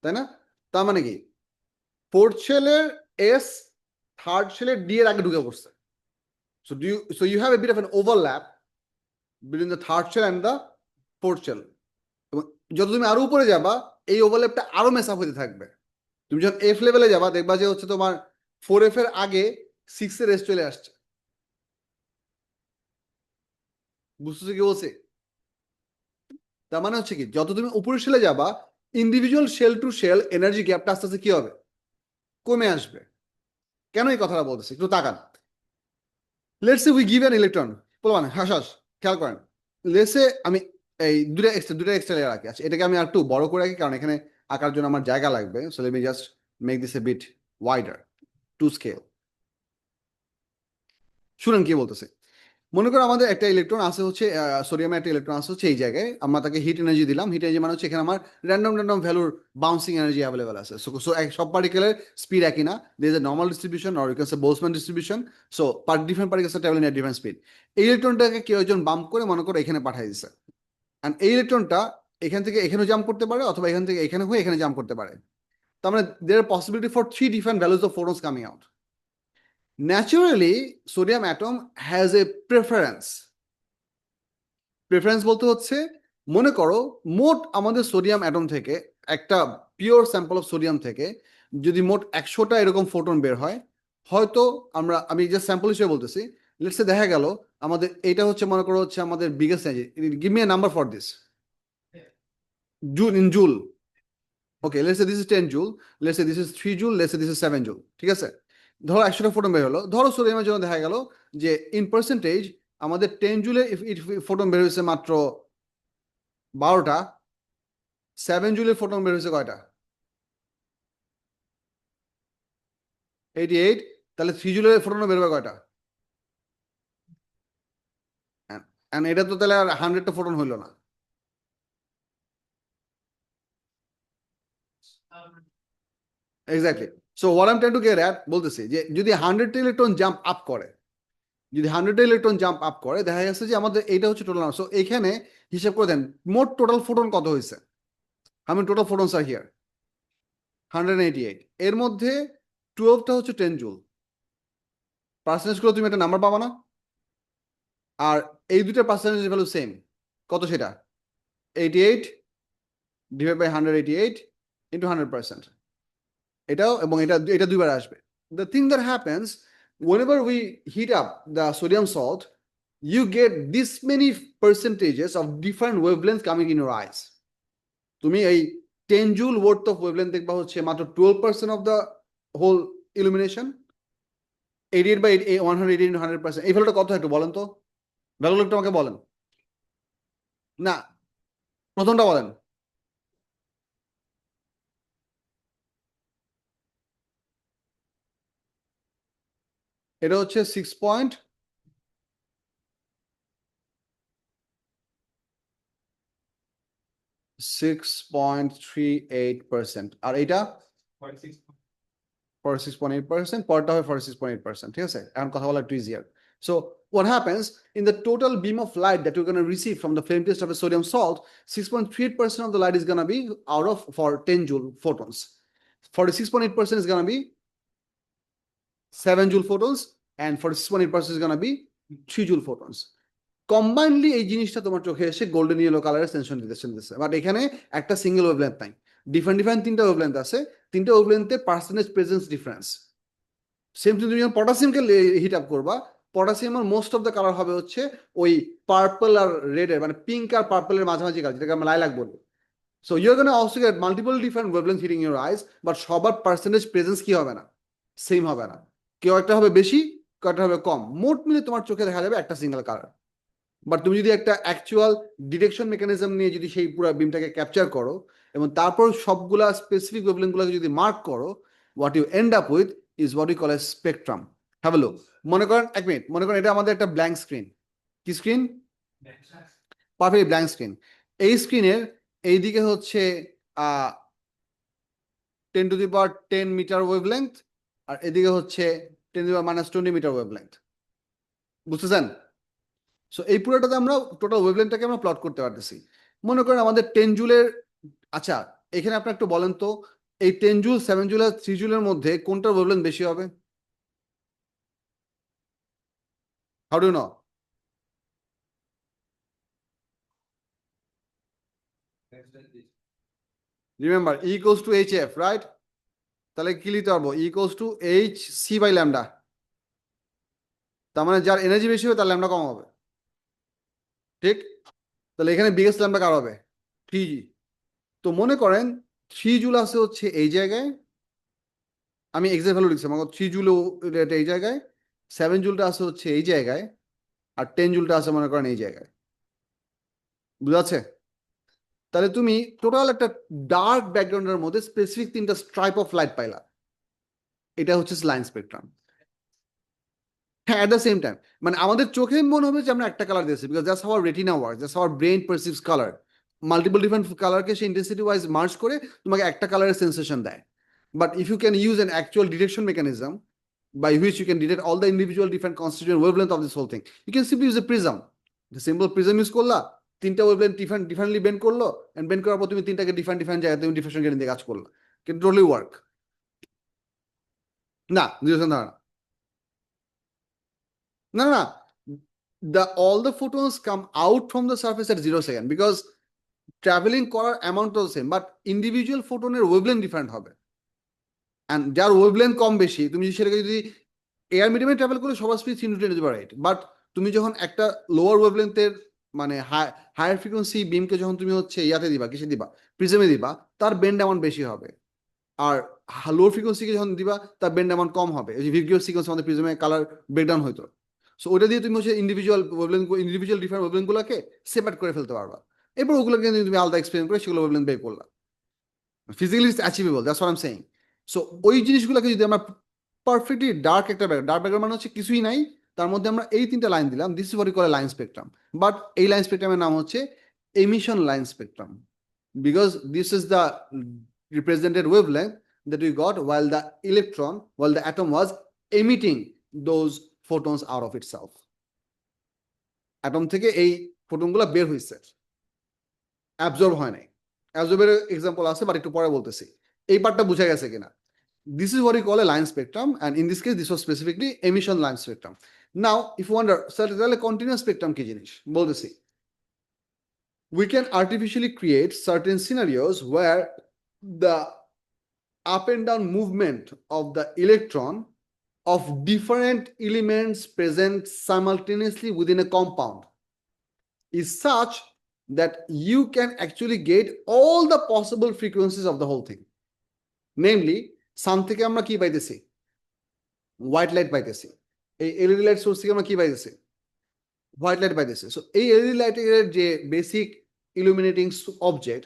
তাই না? তার মানে কি ফোর্থ শেলের এস থার্ড শেলের D এর আগে ঢুকে পড়ছে। So you have a bit of an overlap between the third shell and the fourth shell. এবং যত তুমি আরো উপরে যাবা এই ওভারল্যাপটা আরো মেস আপ হতে থাকবে। তুমি যখন এফ লেভেলে যাবা দেখবা যে হচ্ছে তোমার 4f এর আগে 6 এর এস চলে আসছে। বুঝতেছো কি বলছি? তার মানে হচ্ছে কি যত তুমি উপরের শেলে যাবা individual shell to shell energy গ্যাপটা আস্তে আস্তে কি হবে, কমে আসবে। কেন এই কথাটা বলতেছি একটু তাকান। Let's say we give an electron, বলবান হাস খেয়াল করেন। লেটস সে আমি এই দুটো এক্সট্রা লেয়ার রাখি। আচ্ছা এটাকে আমি আর একটু বড় করে রাখি কারণ এখানে আঁকার জন্য আমার জায়গা লাগবে। So let me just make this a bit wider to scale. শুনেন কি বলতেছে। মনে করো আমাদের একটা ইলেকট্রন আছে হচ্ছে সোডিয়ামের একটা ইলেকট্রন আছে হচ্ছে এই জায়গায়, আমরা তাকে হিট এনার্জি দিলাম। হিট এনার্জি মানে হচ্ছে এখানে আমার র্যান্ডম ভ্যালুর বাউন্সিং এনার্জি অ্যাভেলেবল আছে। সো সব পার্টিকেলের স্পিড একই না, there is a normal distribution or you can say Boltzmann distribution. So different particles are travelling at different speed. এই ইলেকট্রনটাকে কেউ একজন বাম্প করে মনে করো এখানে পাঠিয়ে দিচ্ছে, অ্যান্ড এই ইলেকট্রনটা এখান থেকে এখানেও জাম্প করতে পারে অথবা এখান থেকে এখানে হয়ে এখানে জাম্প করতে পারে। তার মানে there are possibility for 3 different values of photons coming out. Naturally sodium atom has a preference. Preference বলতে হচ্ছে মনে করো মোট আমাদের সোডিয়াম অ্যাটম থেকে একটা পিওর স্যাম্পল অফ সোডিয়াম থেকে যদি মোট 100টা এরকম ফোটন বের হয়, হয়তো আমি জাস্ট স্যাম্পল হিসেবে বলতেছি, লেটস সে দেখা গেল আমাদের এটা হচ্ছে মনে করো হচ্ছে আমাদের biggest energy. Give me a number for this joule in joule. Okay let's say this is 10 joule, let's say this is 3 joule, let's say this is 7 joule. ঠিক আছে, ধরো 100টা ফোটন বের হলো। ধরো সোডিয়ামের জন্য দেখা গেল যে ইন পার্সেন্টেজ আমাদের 10 জুলে ফোটন বের হয়েছে মাত্র 12টা, 7 জুলের ফোটন বের হয়েছে কয়টা, 88। তাহলে 3 জুলের ফোটন বেরোবে কয়টা, এন্ড এটা তো তাহলে আর 100টা ফোটন হইলো না। Exactly. So what I am trying to get at বলতেছি যে যদি 100টা ইলেকট্রন জাম্প আপ করে, যদি 100টা ইলেকট্রন জাম্প আপ করে দেখা গেছে যে আমাদের এইটা হচ্ছে টোটাল। সো এখানে হিসাব করে দেন মোট টোটাল ফোটন কত হয়েছে। How many total photons R here, 188। এর মধ্যে 12টা হচ্ছে 10 জুল। পার্সেন্টেজ করে তুমি একটা নাম্বার পাবা না? আর এই দুইটা পার্সেন্টেজ ভ্যালু সেম, কত সেটা 88 ডিভাইড বাই 188 ইন্টু 100%। এটাও এবং এটা দুইবার আসবে। The thing that happens whenever we heat up the sodium salt, you get this many percentages of different wavelengths coming in your eyes. তুমি এই 10 joule worth of wavelength দেখবা হচ্ছে মাত্র 12% of the whole illumination। 88 by 180 into 100%, এই ভ্যালুটা কত একটু বলেন তো, ভ্যালুটা একটু আমাকে বলেন না, প্রথমটা বলেন। এটা হচ্ছে 6.38%, আর এটা 46.8%, পরটা হয় 46.8%। ঠিক আছে, এখন কথা বলা একটু easier. So what happens in the total beam of light that you're going to receive from the flame test of a sodium salt, 6.38% of the light is going to be out of for 10 joule photons. 46.8% is going to be 7 joule photons, and 46.8% is going to be 3 joule photons. Combinedly এই জিনিসটা তোমার চোখে এসে golden yellow কালারের সেন্সন দিতেছে। But এখানে একটা single wavelength নাই, ডিফারেন্ট 3টা ওয়েভলেন্থ আছে। 3টা ওয়েভলেন্থে পার্সেন্টেজ প্রেজেন্স ডিফারেন্স। সেম তুমি যখন পটাশিয়ামকে হিট আপ করবা, পটাশিয়ামের মোস্ট অফ দ্য কালার হবে হচ্ছে ওই পার্পল আর রেডের, মানে পিঙ্ক আর পার্পলের মাঝামাঝি কালার, যেটাকে আমরা লাইলাক বলি। So you are gonna also get multiple different wavelength hitting your eyes, but সবার পার্সেন্টেজ প্রেজেন্স কি হবে না, সেম হবে না। কেউ একটা হবে বেশি, কেউ একটা হবে কম। মোট মিলে তোমার চোখে দেখা যাবে একটা সিঙ্গেল কালার। বাট তুমি যদি একটা অ্যাকচুয়াল ডিটেকশন মেকানিজম নিয়ে যদি সেই পুরো বিমটাকে ক্যাপচার করো এবং তারপর সবগুলা স্পেসিফিক ওয়েভলেন্থগুলোকে যদি মার্ক করো, what you end up with is what we call a spectrum. Have a look. মনে করেন এক মিনিট, মনে করেন এটা আমাদের একটা ব্ল্যাঙ্ক স্ক্রিন। কি স্ক্রিন? Perfectly blank screen. এই স্ক্রিনের এইদিকে হচ্ছে 10 to the power 10 meter wavelength, আর এদিকে হচ্ছে 10 to the power -20 meter wavelength. বুঝতেছেন? সো এই পুরোটাতে আমরা টোটাল ওয়েভলেংথটাকে আমরা প্লট করতে পারতেছি। মনে করেন আমাদের 10 জুলের, আচ্ছা এখানে আপনি একটু বলেন তো, এই 10 জুল, 7 জুল আর 3 জুলের মধ্যে কোনটার ওয়েভলেংথ বেশি হবে? How do know? Remember E equals to HF, right? তাহলে কি লিখতে পারবো? E equals to HC by lambda। তার মানে যার এনার্জি বেশি হবে তার ল্যাম্ডা কম হবে, ঠিক? তাহলে এখানে বিগেস্ট ল্যাম্ডা কার হবে? 3G। তো মনে করেন 3 জুল আছে হচ্ছে এই জায়গায়, আমি এক্সাক্ট ভ্যালু লিখছি, আমার 3 জুল এটা এই জায়গায়, 7 জুলটা আছে হচ্ছে এই জায়গায়, আর 10 জুলটা আছে মনে করেন এই জায়গায়। বুঝাচ্ছে? তাহলে তুমি টোটাল একটা ডার্ক ব্যাকগ্রাউন্ডের মধ্যে স্পেসিফিক 3টা স্ট্রাইপ অফ লাইট পাইলা। এটা হচ্ছে লাইন স্পেকট্রাম। হ্যাঁ, অ্যাট দ্য সেম টাইম মানে আমাদের চোখে মনে হবে যে আমরা একটা কালার দিয়েছি, because that's how our retina works, that's how our brain perceives colour. Multiple different কালারকে সে ইন্টেন্সিটি ওয়াইজ মার্জ করে তোমাকে একটা কালারের সেন্সেশন দেয়। But if you can use an actual detection mechanism by which you can detect all the individual different constituent wavelength of this whole thing, you can simply use a prism. The simple prism use করলা, 3টা wavelength differently bend করলো, and bend করার পর তুমি 3টাকে different জায়গায় তুমি diffraction gradient দিয়ে কাজ করলা, কিন্তু টোটালি ওয়ার্ক না। বুঝেছেন? না না না, all the photons come out from the surface at 0 second because traveling করার অ্যামাউন্ট তো সেম, বাট ইন্ডিভিজুয়াল ফোটনের ওয়েভলেন্থ ডিফারেন্ট হবে। অ্যান্ড যার ওয়েভলেন্থ কম বেশি, তুমি সেটাকে যদি এয়ার মিডিয়ামে ট্রাভেল করে সবার speed 3 to 10 to the power 8, but তুমি যখন একটা লোয়ার ওয়েভলেন্থের মানে হায়ার ফ্রিকোয়েন্সি বিমকে যখন তুমি হচ্ছে ইয়াতে দিবা, কিসে দিবা, প্রিজমে দিবা, তার বেন্ড অ্যামাউন্ট বেশি হবে। আর লোয়ার ফ্রিকোয়েন্সিকে যখন দিবা তার বেন্ড অ্যামাউন্ট কম হবে। এই যে ভিডিও সিকোয়েন্স আমাদের প্রিজমে কালার ব্রেকডাউন হইতো, সো ওটা দিয়ে তুমি হচ্ছে ইন্ডিভিজুয়াল ওয়েভলেন্থ, ইন্ডিভিজুয়াল ডিফারেন্ট ওয়েভলেন্থগুলোকে সেপারেট করে ফেলতে পারবা। এরপর ওগুলোকে তুমি আলাদা এক্সপেরিমেন্ট করে সেগুলো ওয়েভলেন্থ বের করলা। Physically it's achievable, that's what I am saying. So ওই জিনিসগুলোকে যদি আমরা পারফেক্টলি ডার্ক একটা ডার্ক ব্যাকগ্রাউন্ড মানে হচ্ছে কিছুই নাই, তার মধ্যে আমরা এই 3টা লাইন দিলাম, this is what you call line spectrum. But এই লাইন স্পেকট্রামের নাম হচ্ছে emission line spectrum, because this is the represented wavelength that we got while the atom was emitting those photons out of itself. Atom থেকে এই ফোটনগুলো বের হয়েছে, absorb হয় নাই। অ্যাবজর্বের এক্সাম্পল আছে, বাট একটু পরে বলতেছি। এই পার্টটা বুঝা গেছে কিনা? This is what we call a line spectrum, and in this case this was specifically emission line spectrum. Now if you wonder তাহলে continuous spectrum কি জিনিস, বলতেছি। We can artificially create certain scenarios where the up and down movement of the electron of different elements present simultaneously within a compound is such that you can actually get all the possible frequencies of the whole thing. Namely, সান থেকে আমরা কি পাইতেছি? White light পাইতেছি। এই LED light source থেকে আমরা কি পাইতেছি? হোয়াইট লাইট পাইতেছি। সো এই এলইডি লাইটের যে বেসিক ইলুমিনেটিং অবজেক্ট,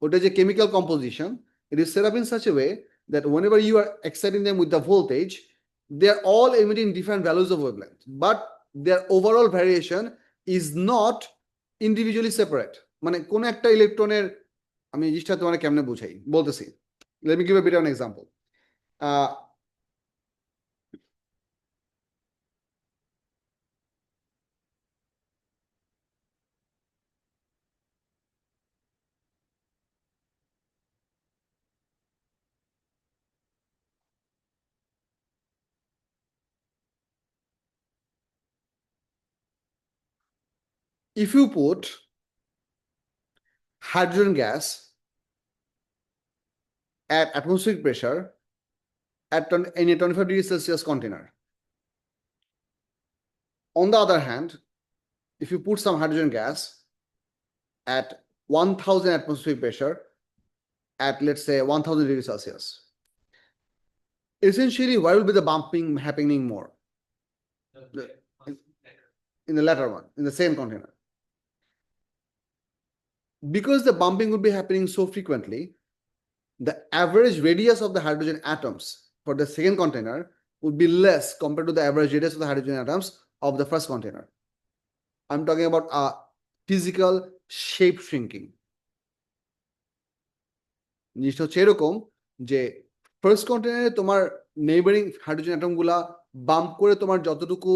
ওটা যে chemical composition, it is set up in such a way that whenever you are exciting them with the voltage, they are all emitting different values of wavelength, but their overall variation is not individually separate. মানে কোন একটা ইলেকট্রনের, আমি জিনিসটা তোমাকে কেমনে বুঝাই বলতেছি। Let me give a bit of an example. If you put hydrogen gas at atmospheric pressure in a 25 degrees Celsius container, on the other hand, if you put some hydrogen gas at 1000 atmospheric pressure at, let's say, 1000 degrees Celsius, essentially where will be the bumping happening more? In the latter one, in the same container. Because the bumping would be happening so frequently, the average radius of the hydrogen atoms for the second container would be less compared to the average radius of the hydrogen atoms of the first container. I'm talking about physical shape shrinking. জিনিসটা হচ্ছে এরকম যে first কন্টেনারে তোমার neighbouring hydrogen atom গুলা bump করে তোমার যতটুকু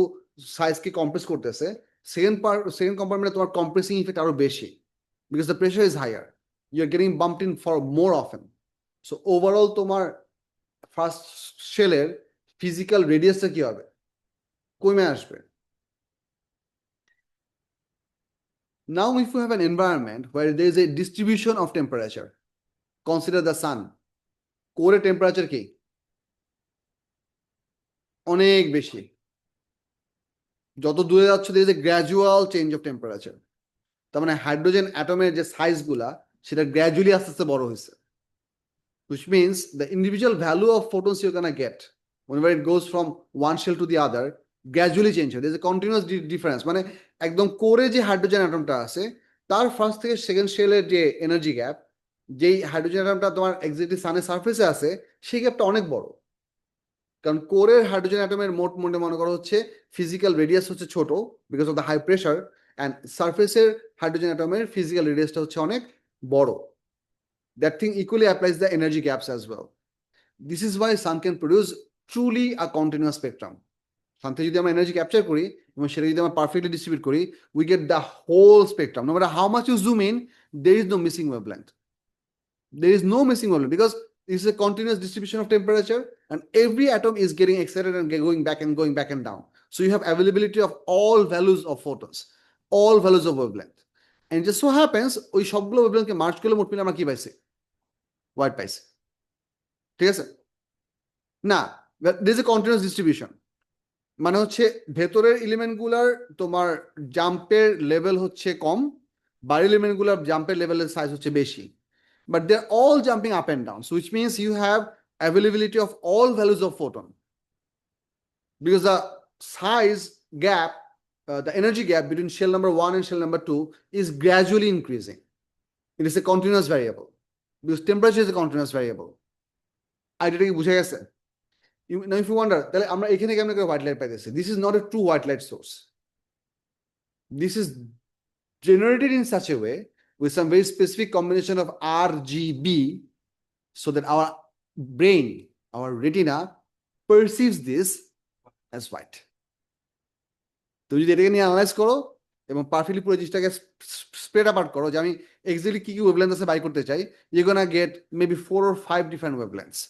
সাইজকে কম্প্রেস করতেছে সেকেন্ড কম্পার্টমেন্টে তোমার কম্প্রেসিং ইফেক্ট আরো বেশি because the pressure is higher you are getting bumped in for more often so overall তোমার ফার্স্ট শেলের ফিজিক্যাল রেডিয়াসটা কি হবে কমে আসবে Now if you have an environment where there is a distribution of temperature, consider the sun. Core temperature কি অনেক বেশি যত দূরে যাচ্ছে there is a gradual change of temperature তার মানে হাইড্রোজেন অ্যাটমের যে সাইজ গুলা সেটা গ্র্যাজুয়ালি আস্তে আস্তে বড় হয়েছে which means the individual value of photons you're gonna get whenever it goes from one shell to the other gradually change হয় there is a continuous difference মানে একদম কোরে যে হাইড্রোজেন অ্যাটমটা আছে তার ফার্স্ট থেকে সেকেন্ড শেলের যে এনার্জি গ্যাপ যেই হাইড্রোজেন অ্যাটমটা তোমার এক্স্যাক্টলি সানের সারফেসে আছে সেই গ্যাপটা অনেক বড় কারণ কোরের হাইড্রোজেন অ্যাটমের মোট মনে করো হচ্ছে ফিজিক্যাল রেডিয়াস হচ্ছে ছোট because of the high pressure and সারফেসের হাইড্রোজেন অ্যাটমের ফিজিক্যাল রেডিয়াসটা হচ্ছে অনেক বড় that thing equally applies the energy gaps as well this is why sun can produce truly a continuous spectrum সানতে যদি আমরা এনার্জি ক্যাপচার করি এবং সেটা যদি আমরা পারফেক্টলি ডিস্ট্রিবিউট করি we get the whole spectrum no matter how much you zoom in there is no missing wavelength. There is no missing wavelength because this is a continuous distribution of temperature and every atom is getting excited and going back and down. So you have availability of all values of photons, all values of wavelength. And just so happens, ওই সবগুলো wavelength কে merge করলে মোট মিলে আমরা কি পাইছি? White পাইছি। ঠিক আছে? না, there is a continuous distribution. মানে হচ্ছে ভেতরের এলিমেন্টগুলোর তোমার জাম্পের লেভেল হচ্ছে কম, বাইরের এলিমেন্টগুলোর জাম্পের লেভেলের সাইজ হচ্ছে বেশি। But they're all jumping up and down. So which means you have availability of all values of photon. Because the size gap, the energy gap between shell number 1 and shell number 2 is gradually increasing. It is a continuous variable. Because temperature is a continuous variable. Idea কি বুঝে গেছে? Now if you wonder, তাহলে আমরা এখানে কেমন করে white light পাইতেছি? This is not a true white light source. This is generated in such a way with some very specific combination of RGB so that our brain, our retina perceives this as white. তুমি যদি এটাকে নিয়ে analyse করো এবং perfectly পুরো জিনিসটাকে spread apart করো যে আমি এক্স্যাক্টলি কি ওয়েভলেন্থ আছে বাই করতে চাই you gonna get maybe 4 or 5 different wavelengths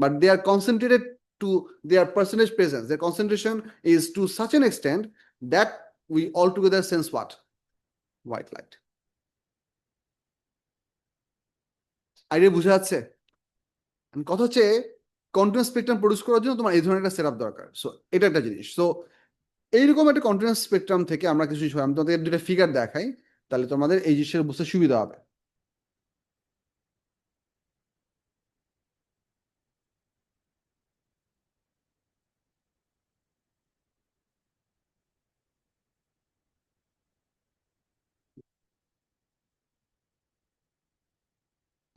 but they are concentrated to their percentage presence. Their concentration is to such an extent that we altogether sense what? White light. Idea বুঝা যাচ্ছে কথা হচ্ছে continuous spectrum produce করার জন্য তোমার এই ধরনের একটা সেটআপ দরকার সো এটা একটা জিনিস সো এইরকম একটা কন্টিনিউয়াস স্পেকট্রাম থেকে আমরা কিছু আমি তোমাদের দুটো ফিগার দেখাই তাহলে তোমাদের এই জিনিসের বুঝতে সুবিধা হবে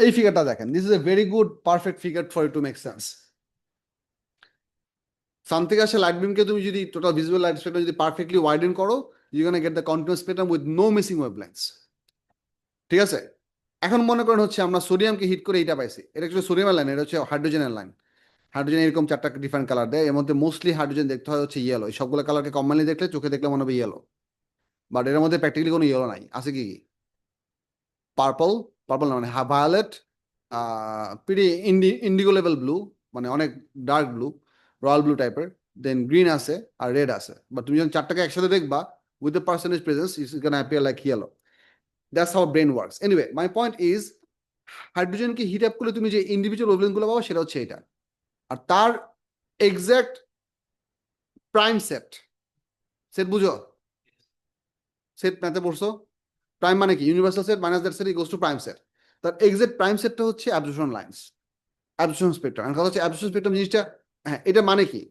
এই ফিগারটা দেখেন this is a very good perfect figure for you to make sense sun থেকে আসে লাইট বিমকে তুমি যদি টোটাল ভিজিবল লাইট স্পেকট্রাম যদি পারফেক্টলি ওয়াইডেন করো you gonna get the continuous spectrum with no missing wavelengths ঠিক আছে এখন মনে করেন হচ্ছে আমরা সোডিয়ামকে হিট করে এটা পাইছি এটা হচ্ছে সোডিয়ামের লাইন এটা হচ্ছে হাইড্রোজেনের লাইন হাইড্রোজেন এরকম 4টা ডিফারেন্ট কালার দেয় এর মধ্যে মোস্টলি হাইড্রোজেন দেখতে হয় হচ্ছে ইয়েলো সবগুলো কালারকে কমনলি দেখলে চোখে দেখলে মনে হবে ইয়েলো বাট এর মধ্যে প্র্যাকটিক্যালি কোনো ইয়েলো নাই আছে কি পার্পল না মানে ভায়োলেট পিডি ইন্ডিগো লেভেল ব্লু মানে অনেক ডার্ক ব্লু রয়্যাল ব্লু টাইপের দেন গ্রিন আছে আর রেড আছে বাট তুমি যখন 4টাকে একসাথে দেখবা with the percentage presence it's gonna appear like yellow that's how brain works anyway my point is হাইড্রোজেনকে হিট আপ করলে তুমি যে ইন্ডিভিজুয়াল ওয়েভলেন্থগুলো পাবো সেটা হচ্ছে এটা আর তার এক্সাক্ট প্রাইম সেট বুঝো সেট ম্যাথে পড়ছো প্রাইম মানে কি universal set minus that set equals to prime set তার এক্সাক্ট প্রাইম সেটটা হচ্ছে অ্যাবজর্পশন লাইন্স অ্যাবজর্পশন স্পেকট্রাম আর কথা হচ্ছে অ্যাবজর্পশন স্পেকট্রাম জিনিসটা হ্যাঁ এটা মানে কি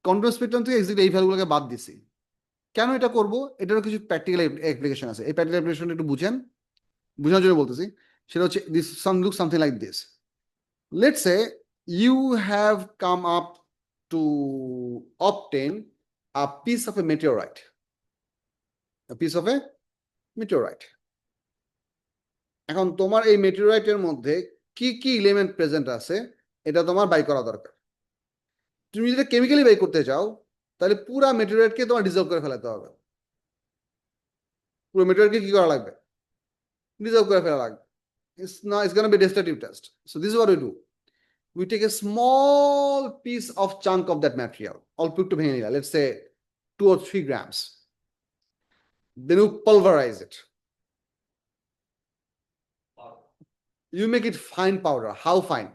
কন্টিনিউয়াস স্পেকট্রাম থেকে এক্সাক্ট এই ভ্যালুগুলোকে বাদ দিছি কেন এটা করবো এটারও কিছু প্র্যাকটিক্যাল অ্যাপ্লিকেশন আছে এই প্র্যাকটিক্যাল অ্যাপ্লিকেশন একটু বুঝেন বোঝানোর জন্য বলতেছি সেটা হচ্ছে this look something like this let's say you have come up to obtain a piece of a meteorite. A piece of a meteorite. এখন তোমার এই মেটেরিয়াইটের মধ্যে কি কি এলিমেন্ট প্রেজেন্ট আছে এটা তোমার বাই করা দরকার। তুমি যদি কেমিক্যালি বাই করতে চাও তাহলে পুরো মেটেরিয়ালকে তোমার ডিজলভ করে ফেলাতে হবে। পুরো মেটেরিয়ালকে কি করা লাগবে? ডিজলভ করে ফেলা লাগবে। It's going to be a derivative test. So this is what we do. We take a small piece of chunk of that material, all put to vanilla, let's say 2 or 3 grams. Then you pulverize it. You make it fine powder. How fine?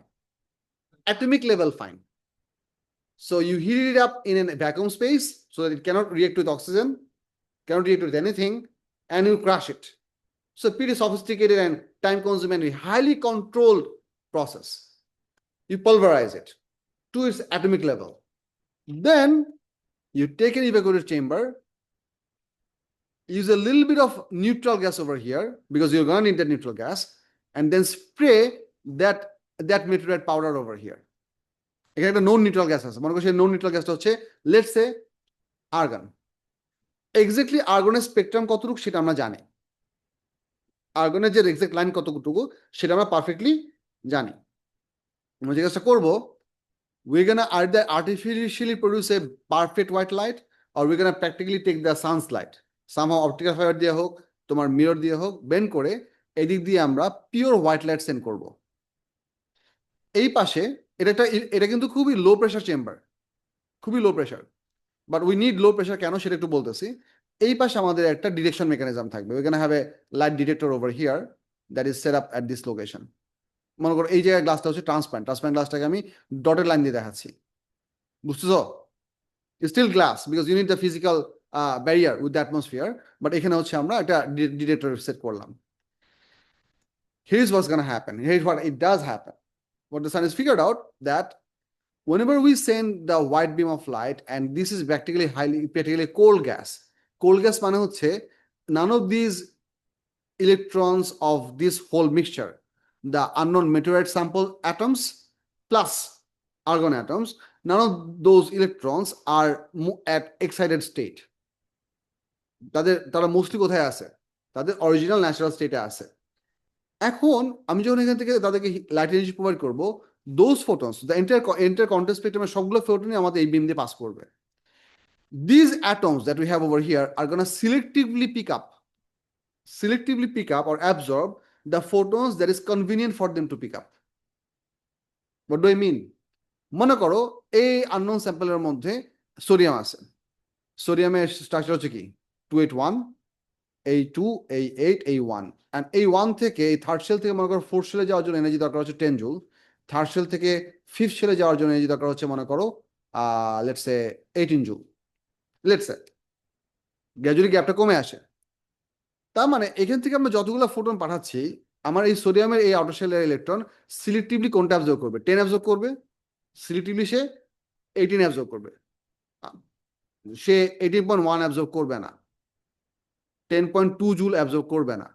Atomic level fine. So you heat it up in a vacuum space so that it cannot react with oxygen, cannot react with anything, and you crush it. So pretty sophisticated and time consuming and highly controlled process. You pulverize it to its atomic level. Then you take an evaporative chamber, use a little bit of neutral gas over here because you're going to need that neutral gas, and then spray that meteorite powder over here. এখানে একটা নন neutral gas আছে, মনে করো সেই নন neutral গ্যাসটা হচ্ছে let's say argon. Exactly আর্গনের spectrum কতটুকু সেটা আমরা জানি, আর্গনের যে এক্সাক্ট লাইন কতটুকু সেটা আমরা পারফেক্টলি জানি। আমরা যে কাজটা করবো, we're gonna either artificially produce a perfect white light or we're gonna practically take the sun's light, somehow optical fiber দিয়ে হোক, তোমার মিরর দিয়ে হোক, বেন্ড করে এদিক দিয়ে আমরা পিওর হোয়াইট লাইট সেন্ড করব। এই পাশে এটা কিন্তু খুবই লো প্রেশার চেম্বার, খুবই low pressure, but we need low pressure কেন সেটা একটু বলতেছি। এই পাশে আমাদের একটা ডিটেকশন মেকানিজম থাকবে, we can have a light detector over here that is set up at this location. মনে করো এই জায়গায় গ্লাসটা হচ্ছে ট্রান্সপারেন্ট গ্লাসটাকে আমি ডটেড লাইন দিয়ে দেখাচ্ছি, বুঝতেছো? Still glass because you need the physical barrier with the atmosphere, but এখানে হচ্ছে আমরা একটা ডিটেক্টর সেট করলাম। Here is what's going to happen. Here is what it does happen. What the sun has figured out that whenever we send the white beam of light, and this is practically cold gas মানে হচ্ছে none of these electrons of this whole mixture, the unknown meteorite sample atoms plus argon atoms, none of those electrons are at excited state. তারা mostly কোথায় আছে? তাদের original natural স্টেটে আছে। এখন আমি যখন এখান থেকে তাদেরকে লাইট এনার্জি প্রোভাইড করবো, those photons, the entire quantum spectrum সবগুলো ফোটনই আমাদের এই বিম দিয়ে পাস করবে। These atoms that we have over here are going to selectively pick up or absorb the photons that is convenient for them to pick up. What do I mean? মনে করো এই unknown স্যাম্পলের মধ্যে sodium আছে, সোডিয়ামের structure হচ্ছে কি 281, এই 2, এই 8, এই 1, and এই 1 থেকে এই থার্ড শেল থেকে মনে করো ফোর্থ শেলে যাওয়ার জন্য এনার্জি দরকার হচ্ছে 10 জুল, থার্ড শেল থেকে ফিফথ শেলে যাওয়ার জন্য এনার্জি দরকার হচ্ছে মনে করো let's say 18 joule, let's say gradually গ্যাপটা কমে আসে। তার মানে এখান থেকে আমরা যতগুলো ফোটন পাঠাচ্ছি, আমার এই সোডিয়ামের এই আউটার শেলের ইলেকট্রন সিলেক্টিভলি কোনটা অ্যাবজর্ব করবে? 10 অ্যাবজর্ব করবে, সিলেক্টিভলি সে 18 অ্যাবজর্ব করবে, সে 18.1 অ্যাবজর্ব করবে না, 10.2 জুল অ্যাবজর্ব করবে না,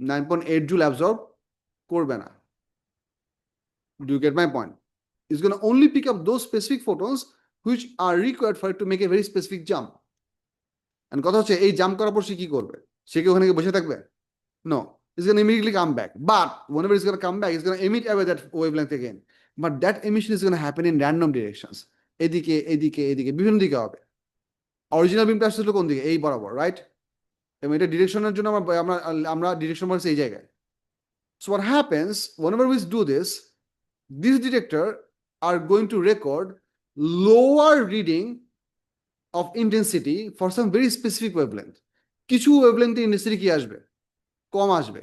9.8 জুল অ্যাবজর্ব করবে না। Do you get my point? It's going to only pick up those specific photons which are required for it to make a very specific jump. And কথা হচ্ছে এই jump করার পর সে কি করবে? সে কি ওখানে বসে থাকবে? No, it's going to immediately come back. But whenever it's going to come back, it's going to emit away that wavelength again. But that emission is going to happen in random directions. এদিকে এদিকে এদিকে বিভিন্ন দিকে হবে। Original বিমটা আসলে কোন দিকে? এই বরাবর, রাইট? এবং এটা ডিরেকশনের জন্য আমরা ডিরেকশন বলছি এই জায়গায়। So what happens whenever we do this, this detector are going to record lower reading of intensity for some very specific wavelength. কিছু wavelength intensity কি আসবে? কম আসবে।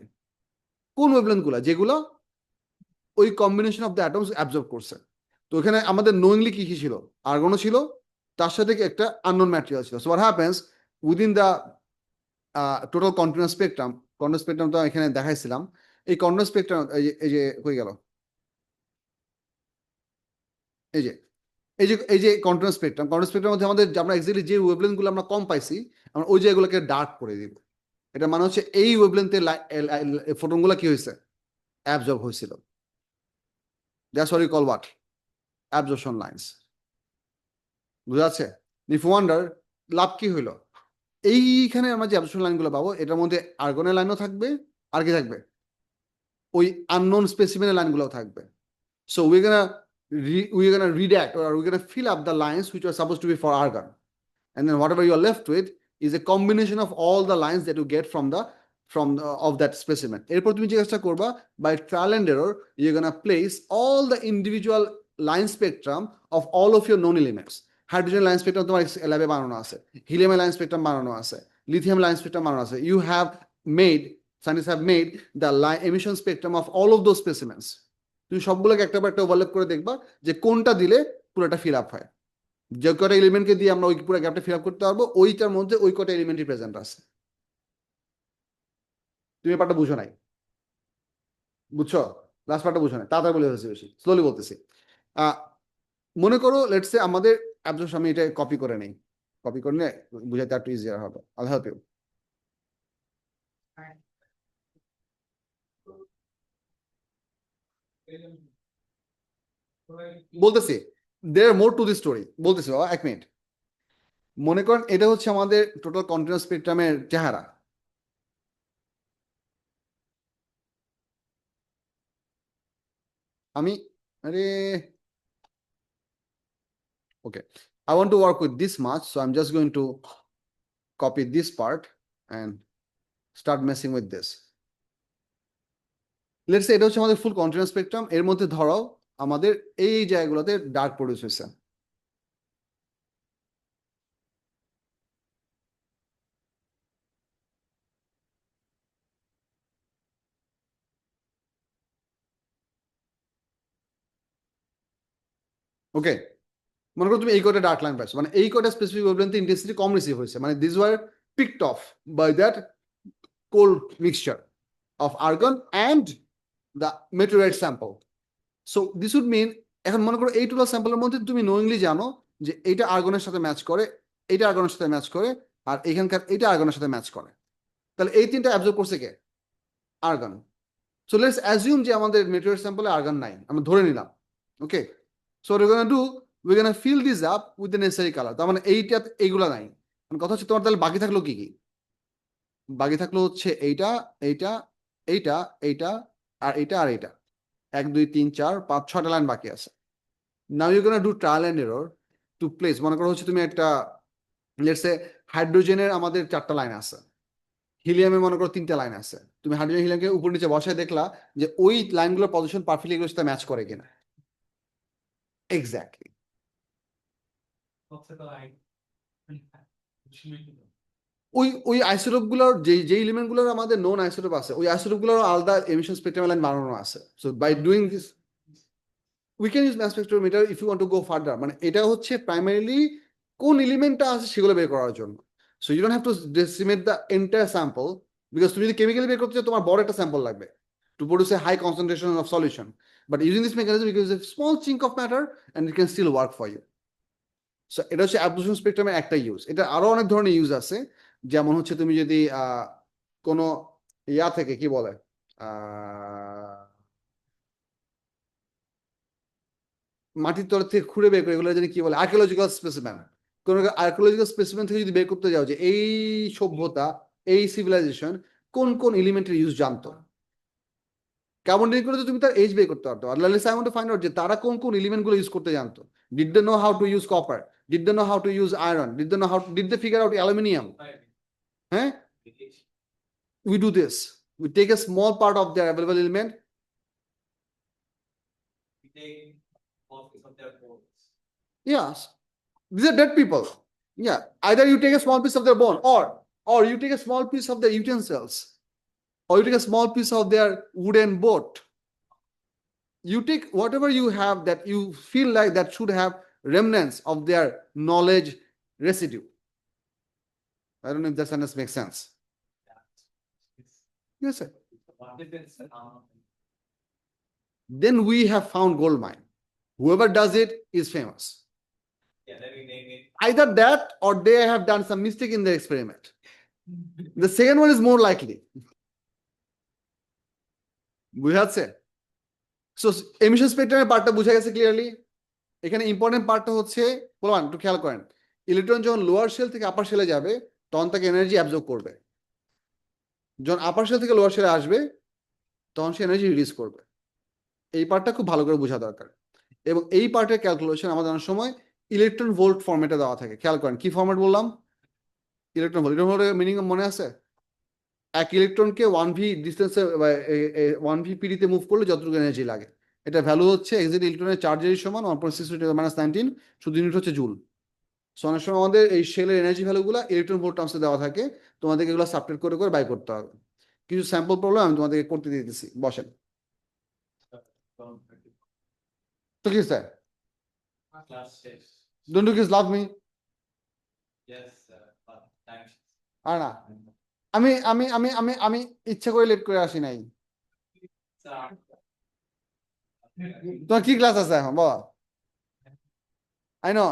কোন wavelength গুলা? যেগুলো ওই combination of the atoms absorb করছে। তো এখানে আমাদের নোয়িংলি কি কি ছিল? আর্গনও ছিল, তার সাথে একটা আননোন ম্যাটেরিয়াল ছিল। So what happens within the total continuous spectrum, continuous spectrum তো এখানে দেখাইছিলাম। এই কন্টিনিউয়াস স্পেকট্রাম এই যে হয়ে গেল, এই যে কন্টিনিউয়াস স্পেকট্রাম মধ্যে আমাদের আমরা এক্স্যাক্টলি যে ওয়েভলেন্থগুলো আমরা কম পাইছি, আমরা ওই জায়গাগুলোকে ডার্ক করে দিব। এটা মানে হচ্ছে এই ওয়েভলেন্থে ফোটনগুলো কি হয়েছে? অ্যাবজর্ব হয়েছিল। That's what you call what? absorption lines. বুঝা যাচ্ছে? If you wonder, লাভ কি হইলো? এইখানে আমরা যে অ্যাবজর্পশন লাইনগুলো পাবো এটার মধ্যে আর্গনের লাইনও থাকবে, আর কি থাকবে? ওই আননোন স্পেসিমেনের লাইনগুলোও থাকবে। So we're gonna redact or we're gonna fill up the lines which are supposed to be for argon. And then whatever you're left with is a combination of all the lines that you get of that specimen. এরপর তুমি যে কাজটা করবা, by trial and error, you're gonna place all the individual line spectrum of all of your known elements. Hydrogen line spectrum তোমার ল্যাবে বানানো আছে, helium line spectrum বানানো আছে, lithium line spectrum বানানো আছে. Scientists have made the line emission spectrum of all of those specimens. তুমি সবগুলোকে একটা একটা ওভারল্যাপ করে দেখবা যে কোনটা দিলে পুরোটা ফিল আপ হয়। যে কটা এলিমেন্টকে দিয়ে আমরা ওই পুরো গ্যাপটা ফিল আপ করতে পারবো, ওইটার মধ্যে ওই কটা এলিমেন্টই প্রেজেন্ট আছে। তুমি ব্যাপারটা বুঝো নাই? বুঝছো? লাস্ট পার্টটা বুঝো নাই, তাড়াতাড়ি বলে হয়েছে, বেশি স্লোলি বলতেছি। মনে করো লেটস সে আমাদের অ্যাবজর্পশন, আমি এটা কপি করে নেই, কপি করলে বুঝাতে একটু ইজিয়ার হবে। I help you. বলতেছি there are more to this story, বলতেছি বাবা, এক মিনিট। মনে করেন এটা হচ্ছে আমাদের টোটাল কন্টিনিউয়াস স্পেকট্রামের চেহারা। আমি আরে okay, I want to work with this much, so I'm just going to copy this part and start messing with this. Let's say এটা হচ্ছে আমাদের ফুল কন্টিনিউয়াস স্পেকট্রাম, এর মধ্যে ধরাও আমাদের এই জায়গাগুলোতে ডার্ক প্রডিউস হয়েছে। ওকে, মনে করো তুমি এই কটা ডার্ক লাইন পাইছো, মানে এই কটা স্পেসিফিক ওয়েভলেন্থে ইন্টেন্সিটি কম রিসিভ হয়েছে, মানে this were picked off by that cold mixture of argon and the material sample. So this would mean, এখন মনে করো এই টোটাল স্যাম্পলের মধ্যে তুমি নোয়িংলি জানো যে এইটা আর্গনের সাথে ম্যাচ করে, এইটা আর্গনের সাথে ম্যাচ করে, আর এখানকার এইটা আর্গনের সাথে ম্যাচ করে, তাহলে এই তিনটা অ্যাবজর্ব করছে কে? আর্গন। সো লেটস অ্যাজিউম যে আমাদের মেটেরিয়াল স্যাম্পলে আর্গন নাই, আমরা ধরে নিলাম। ওকে, so we're gonna fill this up with the necessary color. তার মানে এইটা এইগুলা নাই, মানে কথা হচ্ছে তোমার তাহলে বাকি থাকলো কি কি? বাকি থাকলো হচ্ছে এইটা, এইটা, এইটা, এইটা, আর এইটা, আর এইটা। 1 2 3 4 5 6টা লাইন বাকি আছে। Now you're gonna do trial and error to place. মনে করো হচ্ছে তুমি একটা, লেটস সে হাইড্রোজেনের আমাদের 4টা লাইন আছে, হিলিয়ামের মনে করো 3টা লাইন আছে। তুমি হাইড্রোজেন হিলিয়ামকে উপর নিচে বসায় দেখলা যে ওই লাইনগুলোর পজিশন পারফেক্টলি এগুলোর সাথে ম্যাচ করে কিনা। এক্স্যাক্টলি। ওই আইসোটোপ গুলোর যে এলিমেন্ট গুলোর আমাদের নোন আইসোটোপ আছে, ওই আইসোটোপ গুলোর আলাদা এমিশন স্পেকট্রাম লাইন বানানো আছে। So by doing this we can use mass spectrometer if you want to go further, মানে এটা হচ্ছে প্রাইমারিলি কোন এলিমেন্টটা আছে সেগুলো বের করার জন্য। So you don't have to decimate the entire sample, because তুমি যদি কেমিক্যালি বের করতে চাও তোমার বড় একটা স্যাম্পল লাগবে to produce a high concentration of solution, but using this mechanism you can use a small chink of matter and it can still work for you. So এটা হচ্ছে অ্যাবজর্পশন স্পেকট্রামের একটা ইউজ। এটা আরো অনেক ধরনের ইউজ আছে, যেমন হচ্ছে তুমি যদি কোনো ইয়া থেকে কি বলে মাটির তলা থেকে খুঁড়ে বের করে, এগুলো যদি কি বলে আর্কিওলজিক্যাল স্পেসিমেন, কোনো আর্কিওলজিক্যাল স্পেসিমেন থেকে যদি বের করতে যাও যে এই সভ্যতা, এই সিভিলাইজেশন কোন কোন এলিমেন্টের ইউজ জানতো, কার্বন ডেটিং করে তুমি তার এজ বের করতে পারতো। আর let's I want to find out যে তারা কোন কোন এলিমেন্ট গুলো ইউজ করতে জানতো। Did they know how to use copper? Did they know how to use iron? Did they figure out aluminium? হ্যাঁ, we do this, we take a small part of their available element. We take office of their bones. Yes, these are dead people. Yeah, either you take a small piece of their bone, or you take a small piece of their utensils, or you take a small piece of their wooden boat. You take whatever you have that you feel like that should have remnants of their knowledge residue. I don't know if that sentence makes sense. Yes, sir. Then we have found gold mine. Whoever does it is famous. Yeah, then we name it. Either that or they have done some mistake in the experiment. The second one is more likely. বুঝাচ্ছে? So emission spectrum এর পার্টটা বুঝা গেছে clearly? এখানে important পার্টটা হচ্ছে, বলবান একটু খেয়াল করেন, ইলেকট্রন যখন লোয়ার শেল থেকে আপার শেলে যাবে তখন তাকে এনার্জি অ্যাবজর্ব করবে, যখন আপার শেল থেকে লোয়ার শেলে আসবে তখন সে এনার্জি রিলিজ করবে। এই পার্টটা খুব ভালো করে বোঝা দরকার। এবং এই পার্টের ক্যালকুলেশন আমাদের অনেক সময় ইলেকট্রন ভোল্ট ফর্মেটে দেওয়া থাকে। খেয়াল করেন কি ফর্মেট বললাম, ইলেকট্রন ভোল্ট। ইলেকট্রন ভোল্টের মিনিং মনে আছে? এক ইলেকট্রনকে 1v ডিস্টেন্সে 1v পিডিতে মুভ করলে যতটুকু এনার্জি লাগে, এটা ভ্যালু হচ্ছে এক্সাক্ট ইলেকট্রনের চার্জের সমান 1.6 × 10⁻⁹ শুধু ইউনিট হচ্ছে জুল। সো অনেক সময় আমাদের এই শেলের এনার্জি ভ্যালুগুলো ইলেকট্রন ভোল্ট টার্মসে দেওয়া থাকে, তোমাদেরকে এগুলো সাবট্রাক্ট করে করে বাই করতে হবে। কিছু স্যাম্পল প্রবলেম আমি তোমাদেরকে করতে দিতেছি, বসেন। তো কি sir, Class six. Don't you kiss love me? Yes, but thanks. আর না, আমি আমি আমি আমি আমি ইচ্ছা করে লেট করে আসি নাই। Sir. তোমার কি ক্লাস আছে এখন বাবা? I know.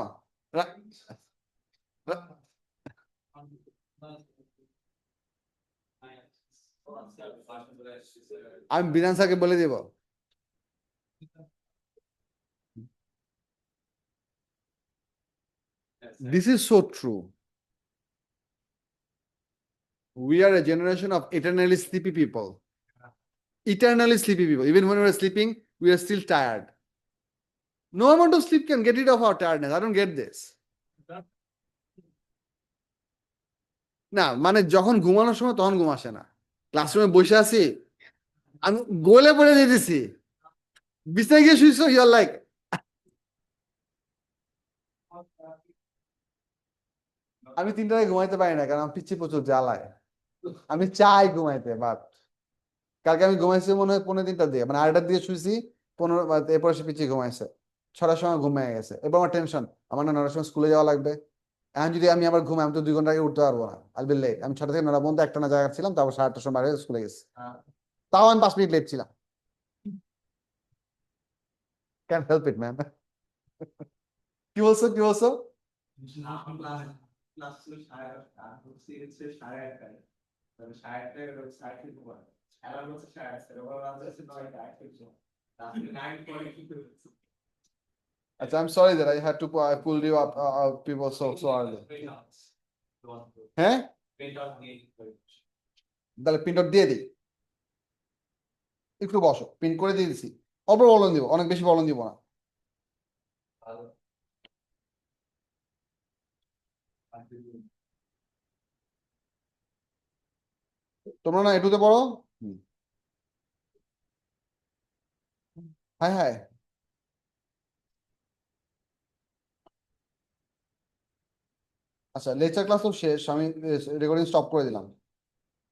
আমি বিধান স্যারকে বলে দিব। This is so true. We are a generation of eternally sleepy people. Eternally sleepy people. Even when we are sleeping, we are still tired. No amount of sleep can get rid of our tiredness. I don't get this. না মানে যখন ঘুমানোর সময় তখন ঘুম আসে না। ক্লাসরুমে বসে আছি, আমি গোলে পড়ে দিতেছি, বিছানায় গিয়ে শুয়েছো, ইউ আর লাইক। আমি 3টায় ঘুমাইতে পারি না কারণ আমার পিচ্ছি প্রচুর জ্বালায়। আমি চাই ঘুমাইতে, বাট কালকে আমি ঘুমাইছি মনে হয় 3:45 দিয়ে, মানে 8টার দিয়ে শুয়েছি, 15 এরপর সে পিছিয়ে ঘুমাইছে, 6টার সময় ঘুমিয়ে গেছে। এরপর আমার টেনশন, আমার না 9টার সময় স্কুলে যাওয়া লাগবে। এখন যদি আমি আবার ঘুমাই, আমি তো 2 ঘন্টা আগে উঠতে পারবো না, আই বি লেট। আমি 6টা থেকে 9টা পর্যন্ত একটা না জায়গা ছিলাম, তারপর 8টার সময় বাইরে স্কুলে গেছি, তাও আমি 5 মিনিট লেট ছিলাম। Can help it ma'am. কি বলছো কি বলছো? Class ছিল 8:30, আর হচ্ছে 8:30, তবে 8:30 সাড়ে ঘুমায়। অ্যালার্ম হচ্ছে 8:30, ওরা রাত হচ্ছে 9টা, রাত্রে 9:40 কি করছে? আচ্ছা, I'm sorry that I had to pull you up people so early. হ্যাঁ, তাহলে প্রিন্ট আউট দিয়ে দিই, একটু বসো, প্রিন্ট করে দিয়ে দিছি। অল্প বলন দিব, অনেক বেশি বলন দিব না। তোমরা না এটুতে পড়ো। হ্যাঁ হ্যাঁ, আচ্ছা লেকচার ক্লাস তো শেষ, আমি রেকর্ডিং স্টপ করে দিলাম।